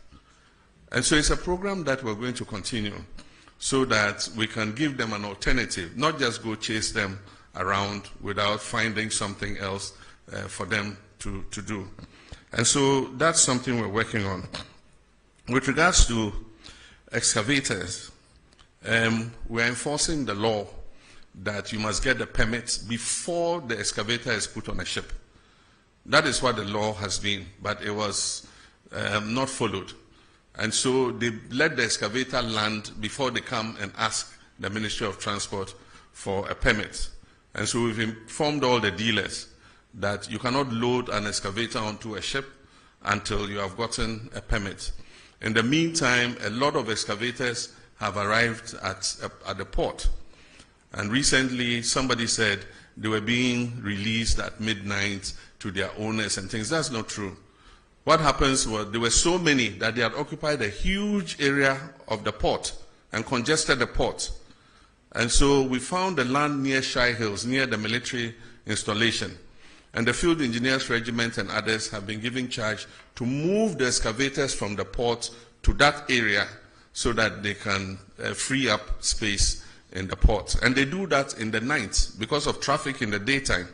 And so it's a program that we're going to continue so that we can give them an alternative, not just go chase them around without finding something else for them to do. And so that's something we're working on. With regards to excavators, we're enforcing the law that you must get the permits before the excavator is put on a ship. That is what the law has been, but it was not followed. And so they let the excavator land before they come and ask the Ministry of Transport for a permit. And so we've informed all the dealers that you cannot load an excavator onto a ship until you have gotten a permit. In the meantime, a lot of excavators have arrived at the port. And recently, somebody said they were being released at midnight to their owners and things. That's not true. What happens was there were so many that they had occupied a huge area of the port and congested the port. And so we found the land near Shai Hills, near the military installation. And the Field Engineers Regiment and others have been given charge to move the excavators from the port to that area so that they can free up space in the port. And they do that in the night because of traffic in the daytime.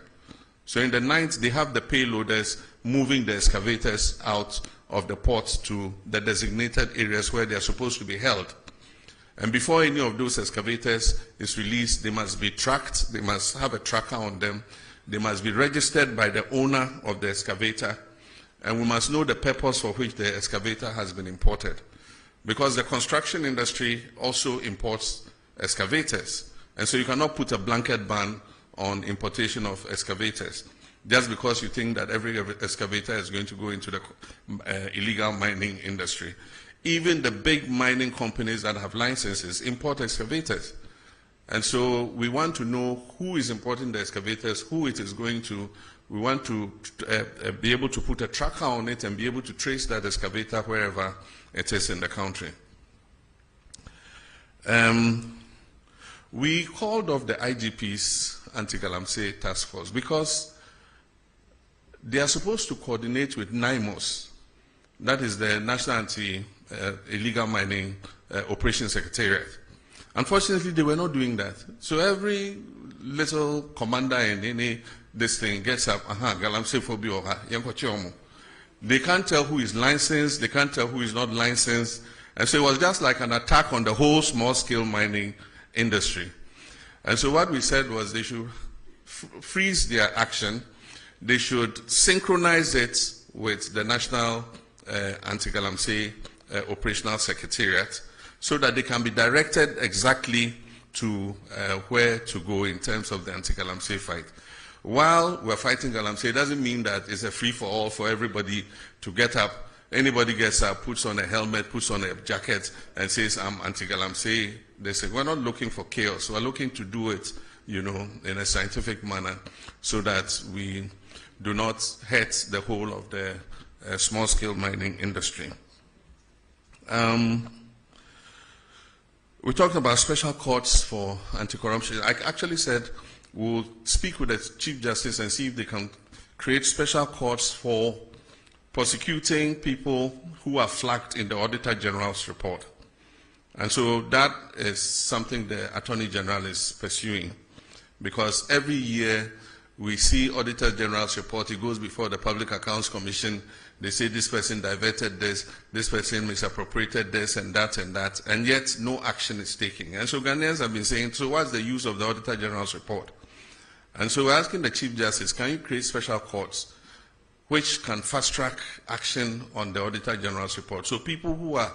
So in the night, they have the payloaders moving the excavators out of the port to the designated areas where they are supposed to be held. And before any of those excavators is released, they must be tracked, they must have a tracker on them, they must be registered by the owner of the excavator, and we must know the purpose for which the excavator has been imported. Because the construction industry also imports excavators, and so you cannot put a blanket ban on importation of excavators just because you think that every excavator is going to go into the illegal mining industry. Even the big mining companies that have licenses import excavators. And so we want to know who is importing the excavators, who it is going to. We want to be able to put a tracker on it and be able to trace that excavator wherever it is in the country. We called off the IGP's anti-Galamsey task force because they are supposed to coordinate with NIMOS, that is the National Anti-Illegal Mining Operations Secretariat. Unfortunately, they were not doing that. So every little commander in any this thing gets up, Galamsey phobia, they can't tell who is licensed, they can't tell who is not licensed. And so it was just like an attack on the whole small-scale mining industry. And so what we said was they should freeze their action. They should synchronize it with the National Anti-Galamsey Operational Secretariat so that they can be directed exactly to where to go in terms of the anti-Galamsey fight. While we're fighting Galamsey, it doesn't mean that it's a free-for-all for everybody to get up. Anybody gets up, puts on a helmet, puts on a jacket, and says, I'm anti-Galamsey. They say, we're not looking for chaos. We're looking to do it, in a scientific manner so that we do not hurt the whole of the small-scale mining industry. We talked about special courts for anti-corruption. I actually said we'll speak with the Chief Justice and see if they can create special courts for prosecuting people who are flagged in the Auditor General's report. And so that is something the Attorney General is pursuing, because every year we see Auditor General's report, it goes before the Public Accounts Commission, they say this person diverted this person misappropriated this and that, and yet no action is taken. And so Ghanaians have been saying, so what's the use of the Auditor General's report? And so we're asking the Chief Justice, can you create special courts which can fast-track action on the Auditor General's report? So people who are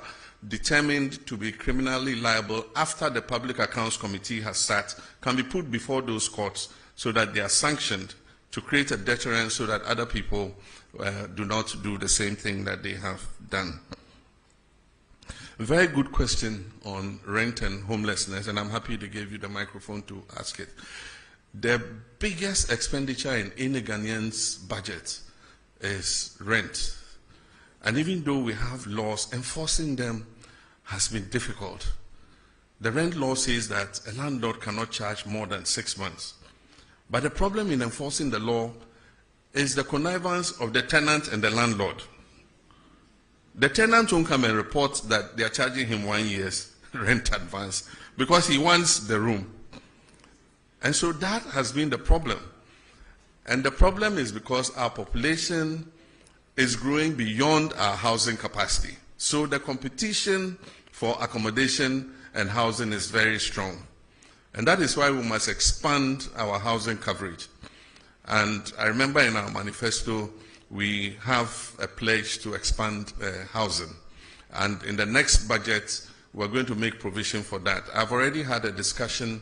determined to be criminally liable after the Public Accounts Committee has sat can be put before those courts so that they are sanctioned to create a deterrent so that other people do not do the same thing that they have done. A very good question on rent and homelessness, and I'm happy to give you the microphone to ask it. The biggest expenditure in any Ghanaian's budget is rent. And even though we have laws, enforcing them has been difficult. The rent law says that a landlord cannot charge more than 6 months. But the problem in enforcing the law is the connivance of the tenant and the landlord. The tenant won't come and report that they are charging him 1 year's rent advance because he wants the room. And so that has been the problem. And the problem is because our population is growing beyond our housing capacity. So the competition for accommodation and housing is very strong. And that is why we must expand our housing coverage. And I remember in our manifesto, we have a pledge to expand housing. And in the next budget, we're going to make provision for that. I've already had a discussion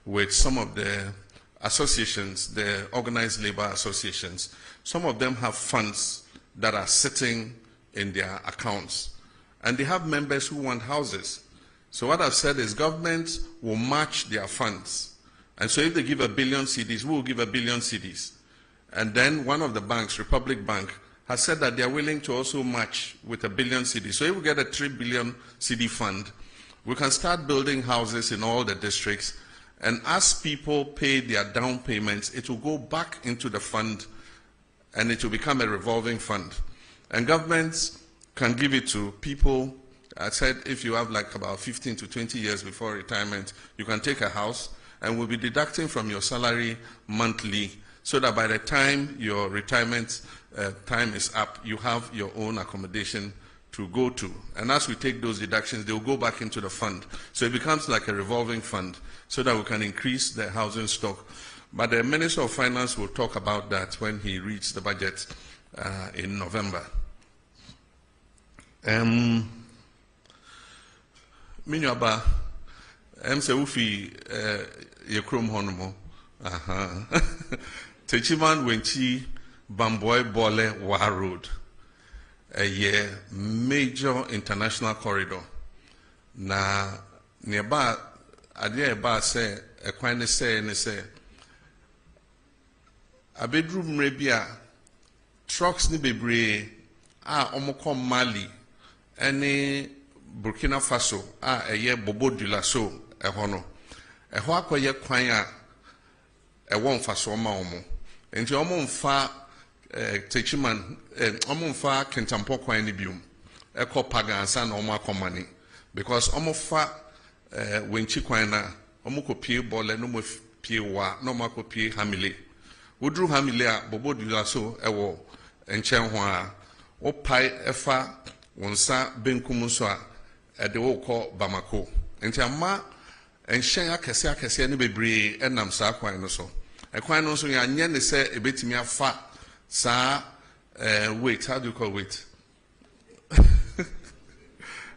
with some of the associations, the organized labor associations. Some of them have funds that are sitting in their accounts. And they have members who want houses. So what I've said is government will match their funds. And so if they give 1 billion cedis, we will give 1 billion cedis. And then one of the banks, Republic Bank, has said that they are willing to also match with 1 billion cedis. So if we get a 3 billion cedi fund, we can start building houses in all the districts. And as people pay their down payments, it will go back into the fund and it will become a revolving fund. And governments can give it to people. I said if you have like about 15 to 20 years before retirement, you can take a house and we'll be deducting from your salary monthly so that by the time your retirement time is up, you have your own accommodation to go to. And as we take those deductions, they'll go back into the fund. So it becomes like a revolving fund so that we can increase the housing stock. But the Minister of Finance will talk about that when he reads the budget in November. Minyaba, se ufi yekrom honomo. Techiman wenchi Bamboy Bole Wa Road, a major international corridor. Na nearby, adia ba say a quine say and say a bedroom rebia trucks ni bebre omoko Mali any Burkina Faso a ye Bobo Dulaso a hono a hoako ye quine a won faso ma omo. And you almost far Techiman, Omonfa Kentampo Quanibium, Echo Pagansan, Oma Comani, because Omofa Winchiquina, Omoko Pie Bolle, no more Pie Wa, no Mako Pie Hamile. Woodru Hamilea, Bobo Dulaso, Ewo, and Chenhua, O Pai Efa, Wonsa Benkumuswa, at the Oko Bamako. And Tiama, and Shaya Cassia Cassia Bebre, and Namsa Quinoso. A quinoso yan say a bit me a fat, sa wait, how do you call wait?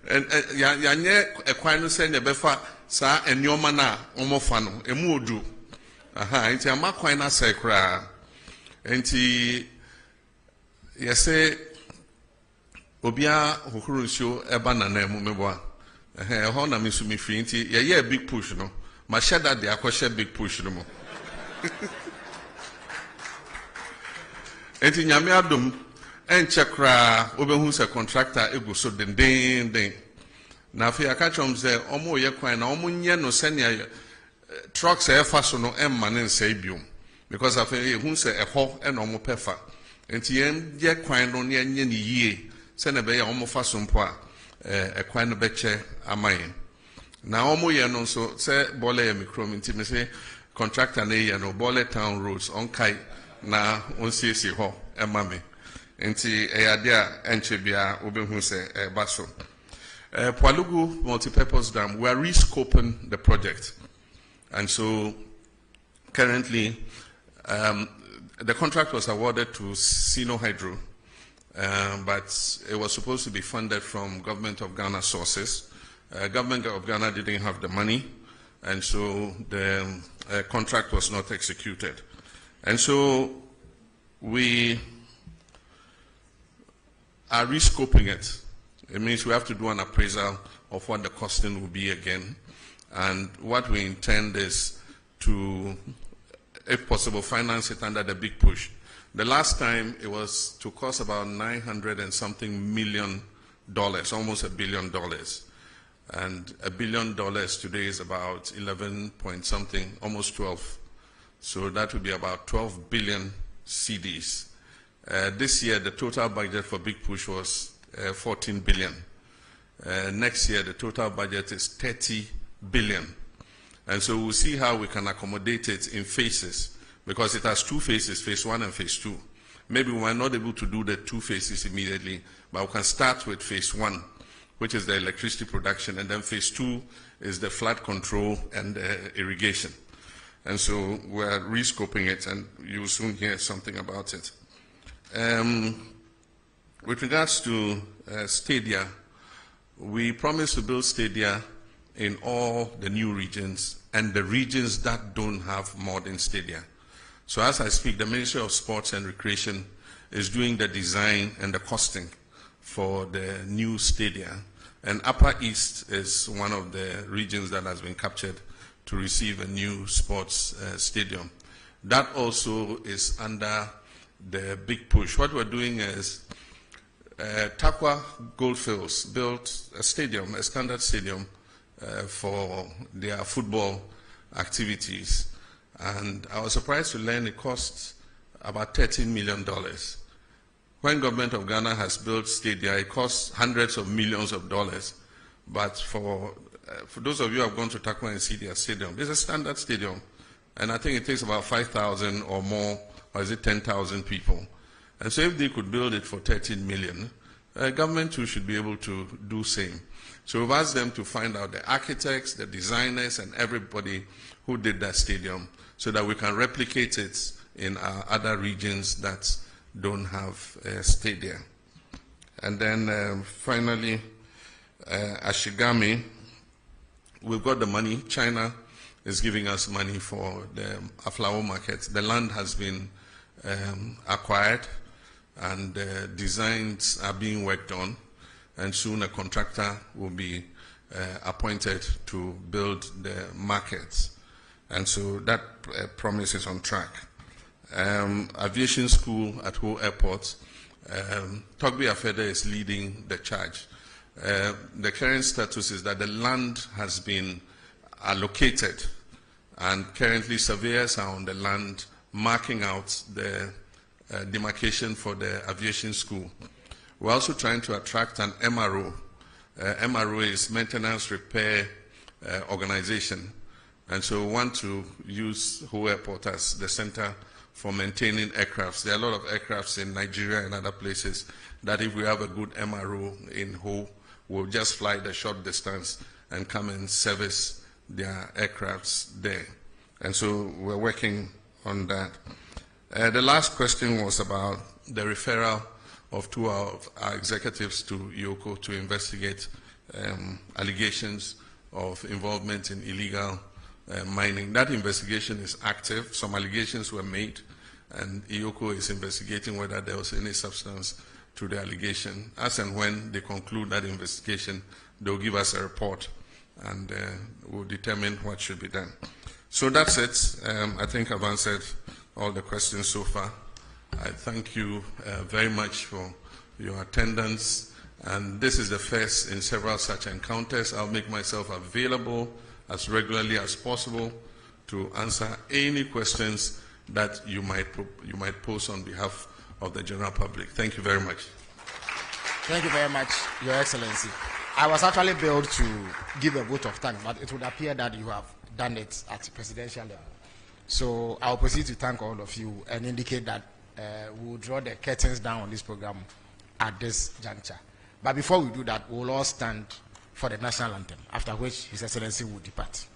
And Yanye a quino send a befa, sa and your mana, omofano, a mudu. Aha, into a maquina sacra. And he, yes, say, Obia Hokurusho, a banana, mumeba. A honor miss me free, a big push, no. My shadow, the aquashed big push, no more. Enti nyame adom enche kra obehu se contractor ego so den na afia ka chom se omo ye kwan na omo nye no senia trucks e fa so no emma ne nsa biom because afia hu se eho e no omo pefa enti ye kwan no ne nye ni yie se na be ya omo fa so mpo a e kwan no beche amaye na omo ye no so se bole ye mikro enti me se contractor na ye no Bole Town roads on kai na on CC ho emame enti eyadea enchebia obehu se baso Pwalugu multipurpose dam, we are rescoping the project, and so currently the contract was awarded to Sino Hydro, but it was supposed to be funded from Government of Ghana sources. Government of Ghana didn't have the money, and so the contract was not executed. And so we are rescoping it. It means we have to do an appraisal of what the costing will be again. And what we intend is to, if possible, finance it under the big push. The last time it was to cost about $900 and something million, almost $1 billion. And $1 billion today is about 11 point something, almost 12. So that would be about 12 billion CDs. This year, the total budget for Big Push was 14 billion. Next year, the total budget is 30 billion. And so we'll see how we can accommodate it in phases, because it has two phases, phase 1 and phase 2. Maybe we might not be able to do the two phases immediately, but we can start with phase 1, which is the electricity production, and then phase 2 is the flood control and irrigation. And so we're rescoping it, and you'll soon hear something about it. With regards to stadia, we promised to build stadia in all the new regions and the regions that don't have modern stadia. So as I speak, the Ministry of Sports and Recreation is doing the design and the costing for the new stadia. And Upper East is one of the regions that has been captured to receive a new sports stadium. That also is under the big push. What we're doing is Takwa Goldfields built a stadium, a standard stadium for their football activities. And I was surprised to learn it cost about $13 million. When Government of Ghana has built stadia, it costs hundreds of millions of dollars. But for those of you who have gone to Takwa and see their stadium, it's a standard stadium. And I think it takes about 5,000 or more, or is it 10,000 people? And so if they could build it for 13 million, government too should be able to do same. So we've asked them to find out the architects, the designers, and everybody who did that stadium so that we can replicate it in our other regions that don't have stadia. And then finally, Ashigami, we've got the money. China is giving us money for the Aflao market. The land has been acquired, and designs are being worked on, and soon a contractor will be appointed to build the markets. And so that promise is on track. Aviation school at Ho Airport, Togbi Afede is leading the charge. The current status is that the land has been allocated, and currently surveyors are on the land marking out the demarcation for the aviation school. We're also trying to attract an MRO. MRO is Maintenance Repair Organization. And so we want to use Ho Airport as the center for maintaining aircrafts. There are a lot of aircrafts in Nigeria and other places that if we have a good MRO in Ho, we'll just fly the short distance and come and service their aircrafts there. And so we're working on that. The last question was about the referral of two of our executives to IOCO to investigate allegations of involvement in illegal mining. That investigation is active. Some allegations were made, and IOCO is investigating whether there was any substance to the allegation. As and when they conclude that investigation, they'll give us a report, and we'll determine what should be done. So that's it. I think I've answered all the questions so far. I thank you very much for your attendance, and this is the first in several such encounters. I'll make myself available as regularly as possible to answer any questions that you might pose on behalf of the general public. Thank you very much. Thank you very much, Your Excellency. I was actually billed to give a vote of thanks, but it would appear that you have done it at the presidential level. So I'll proceed to thank all of you and indicate that we will draw the curtains down on this program at this juncture. But before we do that, we will all stand for the national anthem, after which His Excellency will depart.